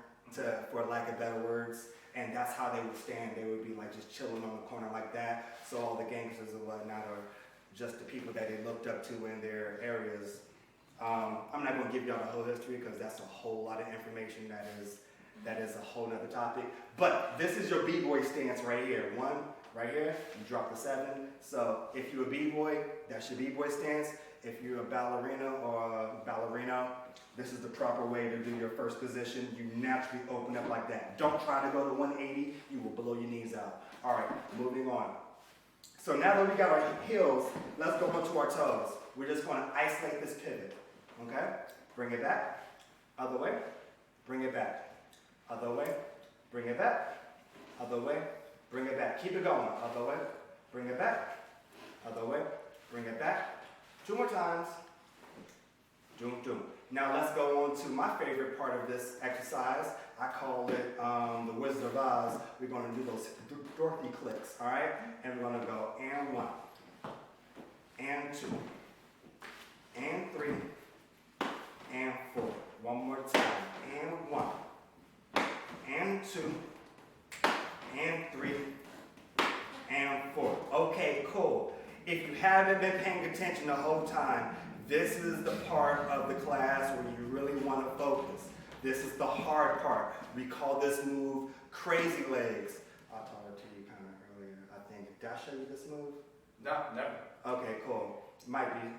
for lack of better words, and that's how they would stand. They would be like just chilling on the corner like that. So all the gangsters and whatnot are just the people that they looked up to in their areas. I'm not going to give y'all the whole history because that's a whole lot of information that is a whole other topic. But this is your B-boy stance right here. 1, right here, you drop the 7. So if you're a B-boy, that's your B-boy stance. If you're a ballerina or a ballerino, this is the proper way to do your first position. You naturally open up like that. Don't try to go to 180, you will blow your knees out. All right, moving on. So now that we got our heels, let's go onto our toes. We're just going to isolate this pivot, okay? Bring it back, other way, bring it back. Other way, bring it back, other way, bring it back. Keep it going, other way, bring it back, other way, bring it back. 2 more times. Doom, doom. Now let's go on to my favorite part of this exercise. I call it the Wizard of Oz. We're going to do those Dorothy clicks, all right? And we're going to go and 1, and 2, and 3, If you haven't been paying attention the whole time, this is the part of the class where you really want to focus. This is the hard part. We call this move crazy legs. I taught it to you kind of earlier, I think. Did I show you this move? No, never. Okay, cool. Might be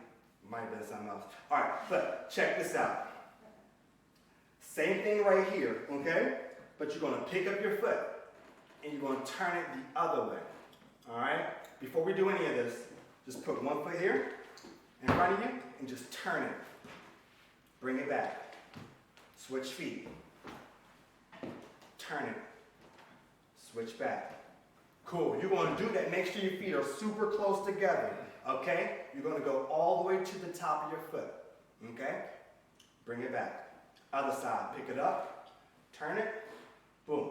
something else. All right, but check this out. Same thing right here, okay? But you're gonna pick up your foot and you're gonna turn it the other way, all right? Before we do any of this, just put one foot here in front of you and just turn it. Bring it back. Switch feet. Turn it. Switch back. Cool, you're gonna do that. Make sure your feet are super close together, okay? You're gonna go all the way to the top of your foot, okay? Bring it back. Other side, pick it up, turn it, boom.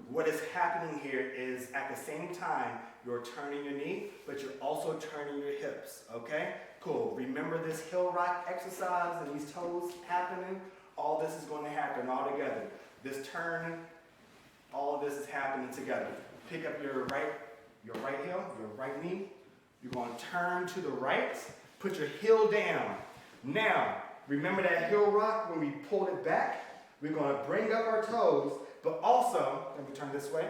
What is happening here is at the same time, you're turning your knee, but you're also turning your hips, okay? Cool, remember this heel rock exercise and these toes happening? All this is going to happen all together. This turn, all of this is happening together. Pick up your right heel, your right knee. You're going to turn to the right, put your heel down. Now, remember that heel rock when we pulled it back? We're going to bring up our toes, but also, let me turn this way,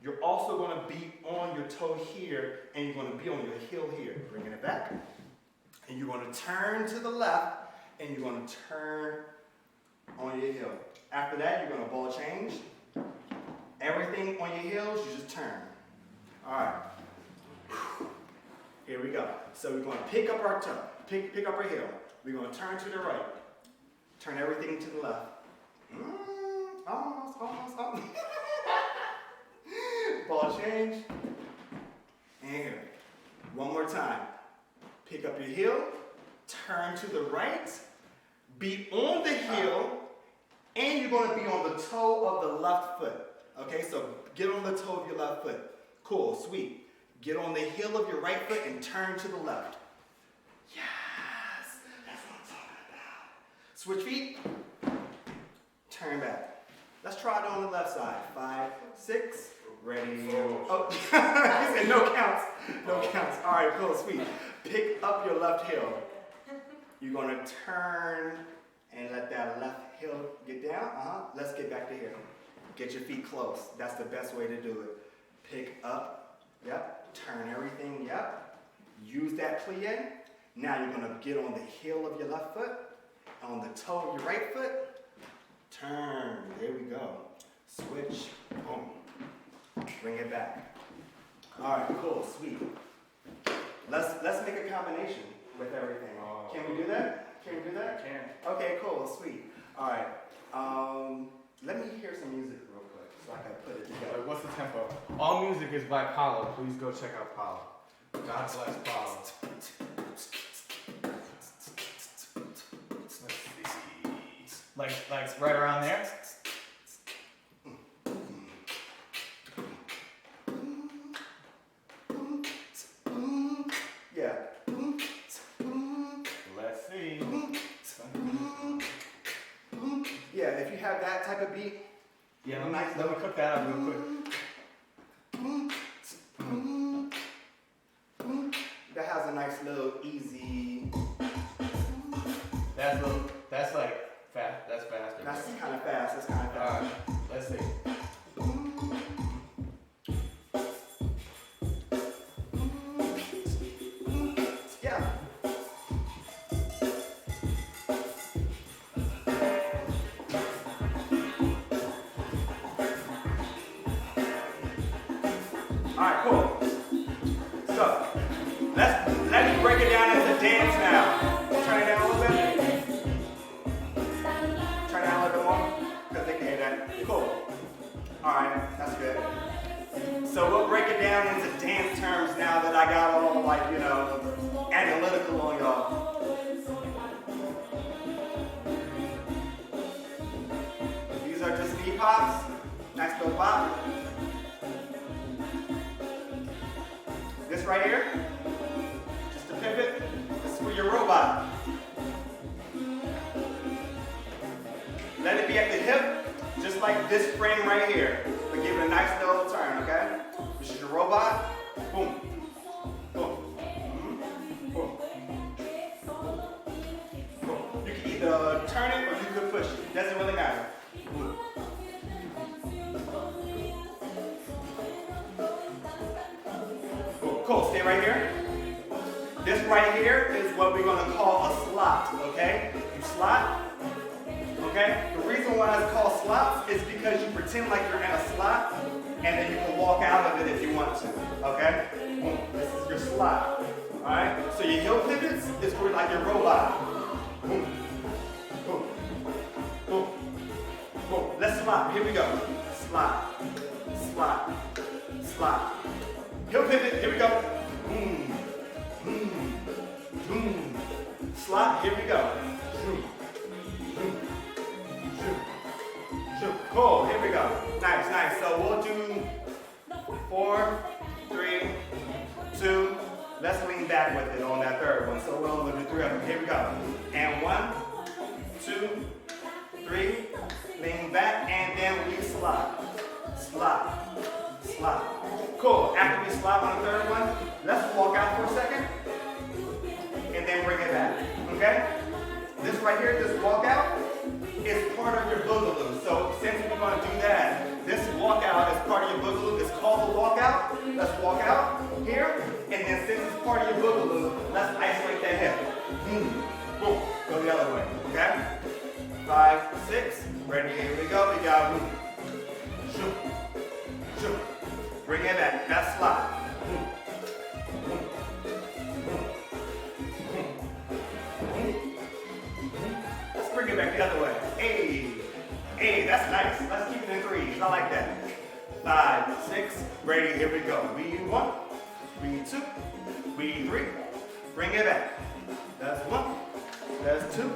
you're also going to be on your toe here, and you're going to be on your heel here. Bringing it back. And you're going to turn to the left, and you're going to turn on your heel. After that, you're going to ball change. Everything on your heels, you just turn. All right. Here we go. So we're going to pick up our toe, pick up our heel. We're going to turn to the right. Turn everything to the left. Almost. Ball change. And here. One more time. Pick up your heel. Turn to the right. Be on the heel. And you're going to be on the toe of the left foot. Okay, so get on the toe of your left foot. Cool, sweet. Get on the heel of your right foot and turn to the left. Yes, that's what I'm talking about. Switch feet. Turn back. Let's try it on the left side. 5, 6, ready. Oh, he said no counts. No counts. All right, cool, sweet. Pick up your left heel. You're going to turn and let that left heel get down. Let's get back to here. Get your feet close. That's the best way to do it. Pick up. Yep. Turn everything. Yep. Use that plie. Now you're going to get on the heel of your left foot. On the toe of your right foot. Turn. There we go. Switch. Boom. Bring it back. All right. Cool. Sweet. Let's make a combination with everything. Can we do that? Can we do that? Can. Okay. Cool. Sweet. All right. Let me hear some music real quick so I can put it together. What's the tempo? All music is by Paulo. Please go check out Paulo. God bless Paulo. Let's see. Like right around there? Yeah. Let's see. Yeah, if you have that type of beat. Yeah, let me cook that up real quick. That has a nice little easy. That's like fast. That's faster. That's kind of fast. That's kind of fast. All right, let's see. Yeah. All right, cool. So, let me break it down as a dance now. Turn it down a little bit. Turn it down a little bit more, because they can hear that. Cool. All right, that's good. So we'll break it down into dance terms now that I got all, like, analytical on y'all. These are just knee pops. Nice little pop. This right here, just a pivot. This is for your robot. Let it be at the hip, just like this frame right here. But give it a nice little turn, okay? This is your robot. Boom. Boom. turn it or you could push it. Doesn't really matter. Cool. Stay right here. This right here is what we're going to call a slot, okay? You slot, okay? The reason why it's called slots is because you pretend like you're in a slot and then you can walk out of it if you want to, okay? Boom. This is your slot, all right? So your heel pivots is for like your robot. Boom, boom, boom, boom. Let's slot. Here we go. Slot, slot, slot. Heel pivot. Here we go. Boom, boom, boom. Slot. Here we go. Shoot, shoot, shoot, shoot. Cool. Here we go. Nice, nice. So we'll do 4, 3, 2. Let's lean back with it on that third one. So we're only going to do 3 of them. Here we go. And 1, 2, 3. Lean back, and then we slot. Slot. Slot. Cool. After we slot on the third one, let's walk out for a second. And then bring it back. Okay? This right here, this walkout, is part of your boogaloo. So since we're going to do that, this walkout is part of your boogaloo. It's called the walkout. Let's walk out here. And then since it's part of your boogaloo, let's isolate that hip. Boom. Boom. Go the other way. Okay? 5, 6. Ready? Here we go. We got boom. Shoot. Shoot. Bring it back. That's slot. Boom. Boom. Boom. Boom. Let's bring it back the other way. Hey. Hey, that's nice. Let's keep it in 3s. I like that. 5, 6. Ready? Here we go. B1. B2. B3. Bring it back. That's 1. That's 2.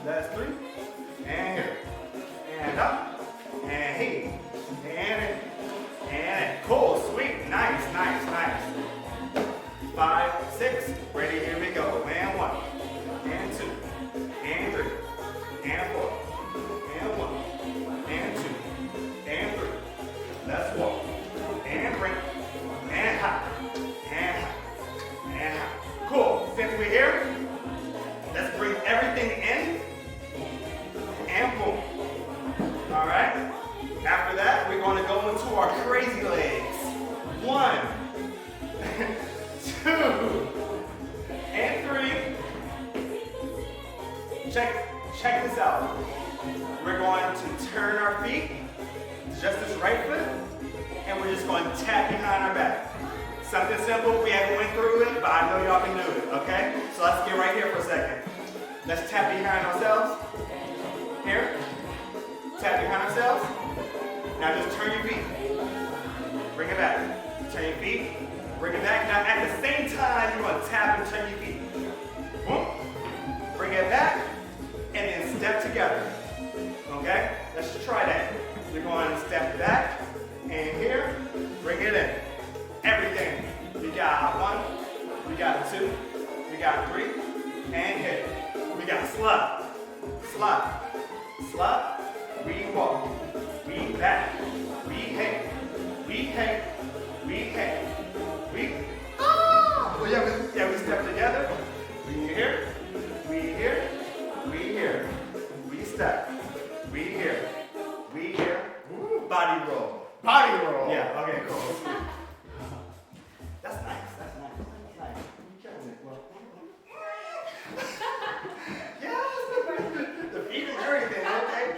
That's 3. And here. And up. And here. And in. And in. Cool. Sweet. Nice, nice, nice. 5, 6. Ready? Here we go. And 1. And 2. And 3. And 4. And 1. And 2. And 3. Let's walk. And bring. And hop. And hop. And hop. Cool. Since we're here, let's bring everything in. And boom. All right. After that, we're going to go into our crazy legs. 1, 2, and 3. Check this out. We're going to turn our feet, just this right foot, and we're just going to tap behind our back. Something simple. We haven't went through it, but I know y'all can do it. Okay. So let's get right here for a second. Let's tap behind ourselves. Here. Tap behind ourselves. Now just turn your feet. Bring it back. Turn your feet. Bring it back. Now at the same time, you're going to tap and turn your feet. Boom. Bring it back. And then step together. Okay? Let's just try that. You're going to step back. And here. Bring it in. Everything. We got 1. We got 2. We got 3. And hit. We got slot. Slot. Slot. We walk. We back. We hang. We hang. We hang. We. Ah! Well, yeah, we step together. We here. We here. We here. We step. We here. We here. Ooh, body roll. Body roll. Yeah. Okay. Cool. That's nice. That's nice. That's nice. You killing it. Well. Yeah. The feet and everything. Okay.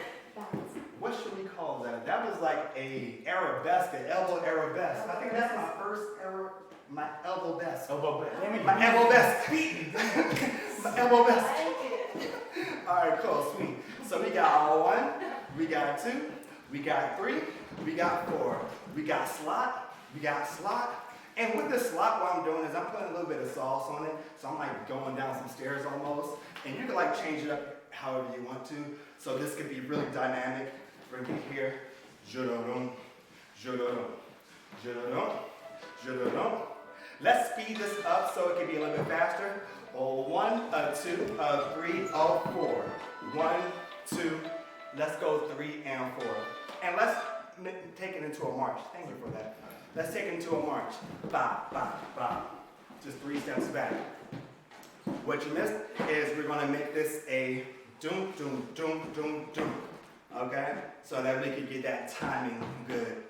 What should we call that? That was like a arabesque, an elbow arabesque. I think that's my first my elbow best. Elbow best. My elbow best. My elbow best. All right, cool, sweet. So we got 1, we got 2, we got 3, we got 4. We got slot, we got slot. And with this slot, what I'm doing is I'm putting a little bit of sauce on it. So I'm like going down some stairs almost. And you can like change it up however you want to. So this could be really dynamic. Bring it here. Je-da-dum, je-da-dum, je-da-dum, je-da-dum. Let's speed this up so it can be a little bit faster. 1, 2, 3, 4. 1, 2. Let's go 3 and 4. And let's take it into a march. Thank you for that. Let's take it into a march. Bop, bop, bop. Just 3 steps back. What you missed is we're going to make this a doom, doom, doom, doom, doom. Okay? So that we can get that timing good.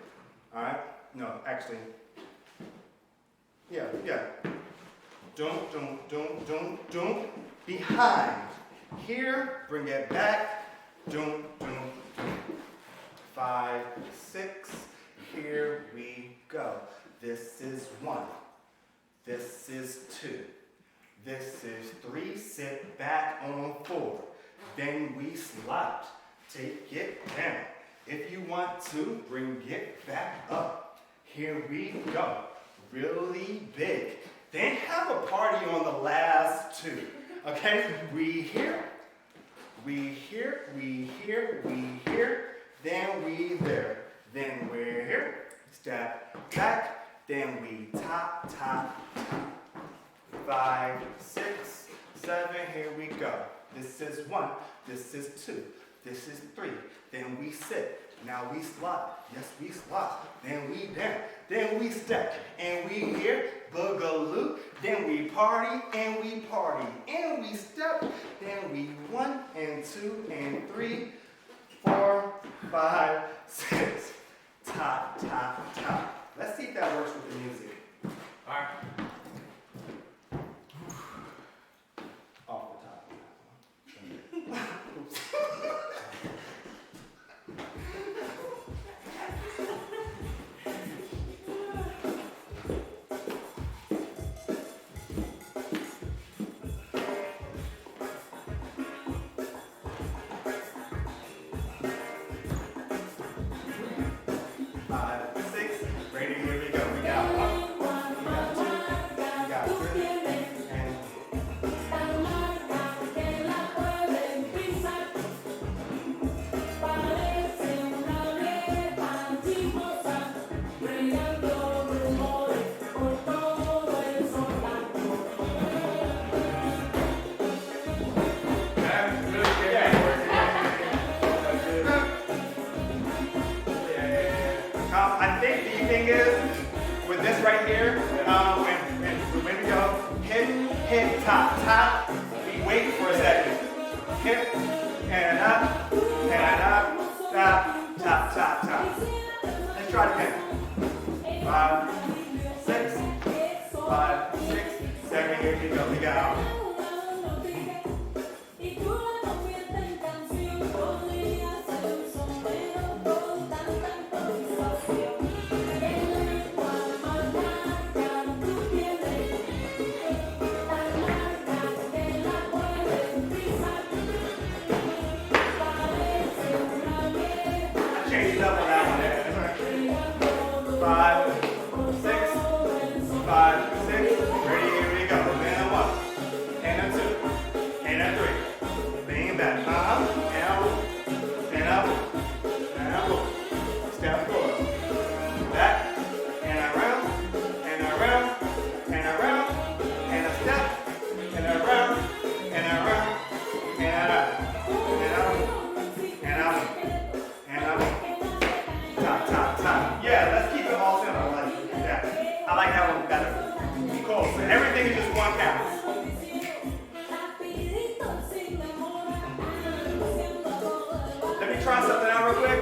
Alright? No, actually. Yeah. Doom, doom, doom, doom, doom. Behind. Here, bring it back. Doom, doom, doom. 5, 6. Here we go. This is 1. This is 2. This is 3. Sit back on 4. Then we slide. Take it down. If you want to, bring it back up. Here we go. Really big. Then have a party on the last 2. Okay? We here. We here. We here. We here. Then we there. Then we're here. Step back. Then we top, top, top. 5, 6, 7. Here we go. This is 1. This is 2. This is 3. Then we sit. Now we slide. Yes, we slide. Then we down. Then we step. And we here. Boogaloo. Then we party. And we party. And we step. Then we 1 and 2 and 3, 4, 5, 6. Top, top, top. Let's see if that works with the music. All right. Off the top. Oops. I think the thing is, with this right here, when we go hit, top, top, we wait for a second. Hit, and up, stop, top, top, top. Let's try it again. 5, 6, 5, 6, 7, here we go. We got try something out real quick?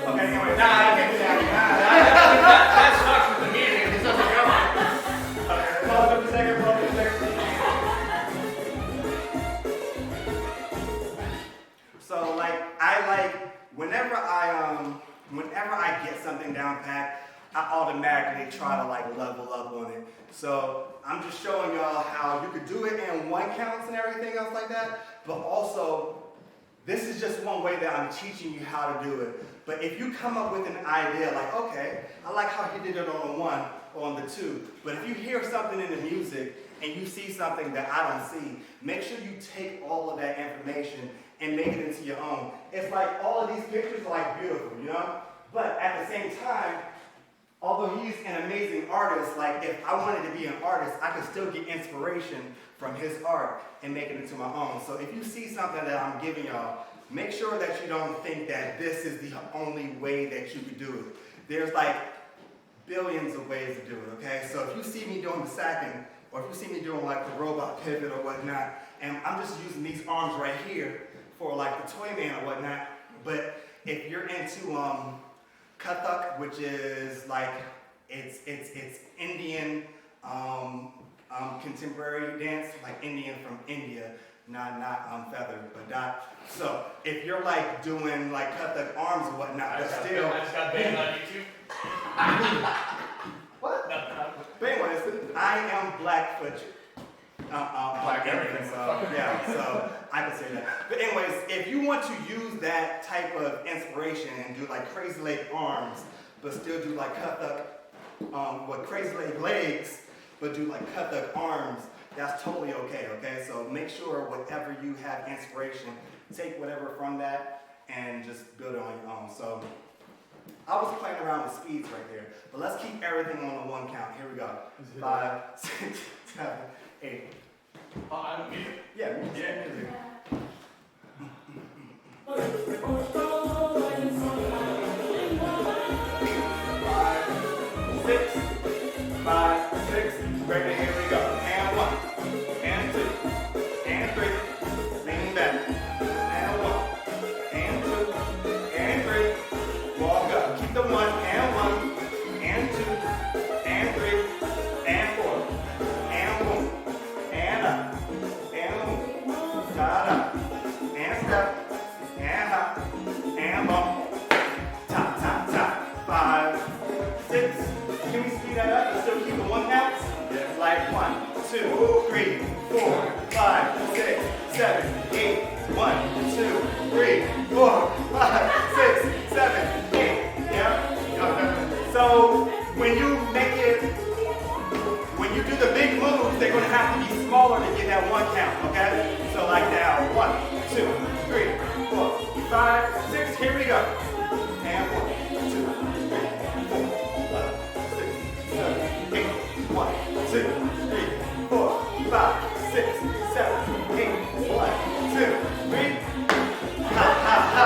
Okay, anyway, I can't do that. That sucks with the music. It doesn't go on. Okay, pause for a second, pause for a second. So whenever I get something down pat, I automatically try to level up on it. So I'm just showing y'all how you could do it in 1 counts and everything else like that, but also this is just one way that I'm teaching you how to do it. But if you come up with an idea like, okay, I like how he did it on the 1 or on the 2, but if you hear something in the music and you see something that I don't see, make sure you take all of that information and make it into your own. It's like all of these pictures are beautiful, you know? But at the same time, although he's an amazing artist, like if I wanted to be an artist, I could still get inspiration from his art and make it into my own. So if you see something that I'm giving y'all, make sure that you don't think that this is the only way that you could do it. There's like billions of ways to do it, okay? So if you see me doing the sacking, or if you see me doing like the robot pivot or whatnot, and I'm just using these arms right here for like the toy man or whatnot, but if you're into Kathak, which is like, it's Indian contemporary dance, like Indian from India, not feathered, but not. So if you're like doing like Kathak arms or whatnot, but still. I just got banned on YouTube. What? No. But anyways, I am Blackfoot. Black everything. So, yeah, so I can say that. But anyways, if you want to use that type of inspiration and do like crazy leg arms, but still do like Kathak, with crazy leg legs, but do like Kathak arms, that's totally okay, okay? So make sure whatever you have inspiration, take whatever from that and just build it on your own. So I was playing around with speeds right there, but let's keep everything on the one count. Here we go. 5, 6, 7, 8. Oh, I don't get it. Yeah, music. Five, six, ready, here we go. And 1, and 2, and 3, lean back. And 1, and 2, and 3, walk up. Keep the 1, and 1, and 2, and 3, and 4, and boom, and up, and boom, da da, and step, and hop, and bump, top, top, top. 5, 6. Can we speed that up and still keep the 1 counts? Yeah. Like 1, 2, 3, 4, 5, 6, 7, 8. 1, 2, 3, 4, 5, 6, 7, 8. Yeah. So when you make it, when you do the big moves, they're gonna have to be smaller to get that 1 count. Okay. So like now, 1, 2, 3, 4, 5, 6. Here we go. And 1, 2, 3, 4, 5, 6, 7, 8. 1, 2, 3, 4, 5, 6, 7, 8. 1, 2, 3. Ha ha ha.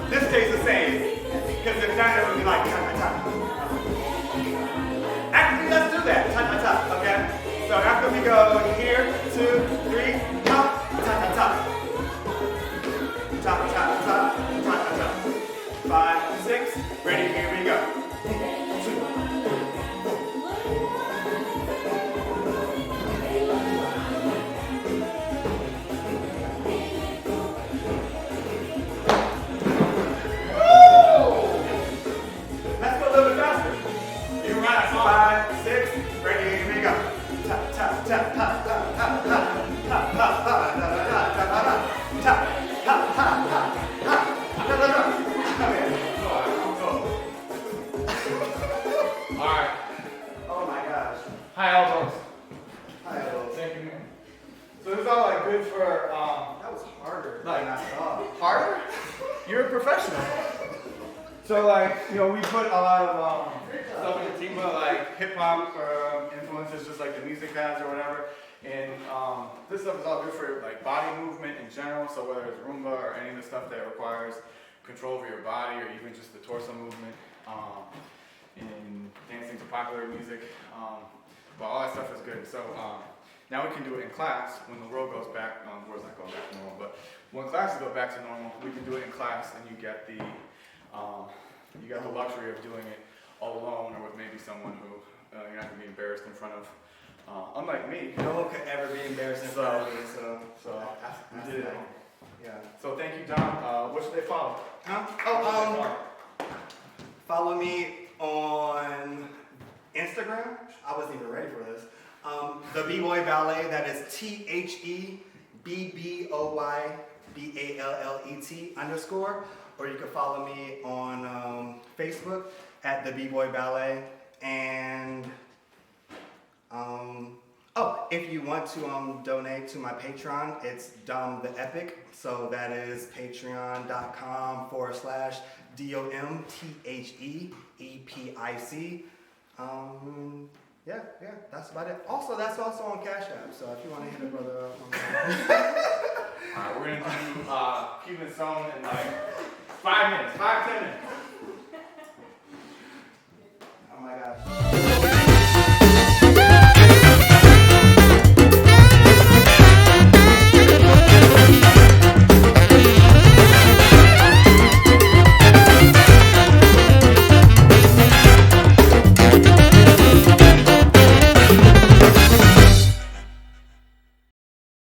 This stays the same, because if not, it would be like ta ta ta. Actually, let's do that. Ta ta ta. Okay. So after we go here, 2, 3, ta ta ta ta. Ta ta ta ta ta ta. 5, 6. Ready? Here we go. 2. Let's go a little bit faster. You right. 5, 6. Ready? Here we go. Ta ta ta ta ta ta ta ta ta ta ta ta ta ta ta ta ta. Alright. Oh my gosh. Hi, Alphonse. Hi, hello. Thank you, man. So this is all like good for That was harder Like- than I thought. harder. You're a professional. So like, you know, we put a lot of stuff in the team, but like hip hop influences, just like the music has or whatever. And this stuff is all good for like body movement in general. So whether it's Roomba or any of the stuff that requires control over your body, or even just the torso movement, in dancing to popular music, but all that stuff is good. So now we can do it in class when the world goes back. World's not going back to normal, but when classes go back to normal, we can do it in class, and you get the luxury of doing it all alone, or with maybe someone who you're not gonna be embarrassed in front of. Unlike me. No one could ever be embarrassed in front of me, So that's we did it. Yeah. So thank you, Dom. What should they follow? Huh? Oh, follow me on Instagram. I wasn't even ready for this. The BBoy Ballet. That is THEBBOYBALLET_. Or you can follow me on Facebook at the BBoy Ballet. And Oh, if you want to donate to my Patreon, it's Dom the Epic. So that is patreon.com/DOMTHEEPIC. Yeah, that's about it. Also, that's also on Cash App. So if you want to hit a brother up. Alright, we're gonna do keep it sewn in like 5 minutes, 5-10 minutes.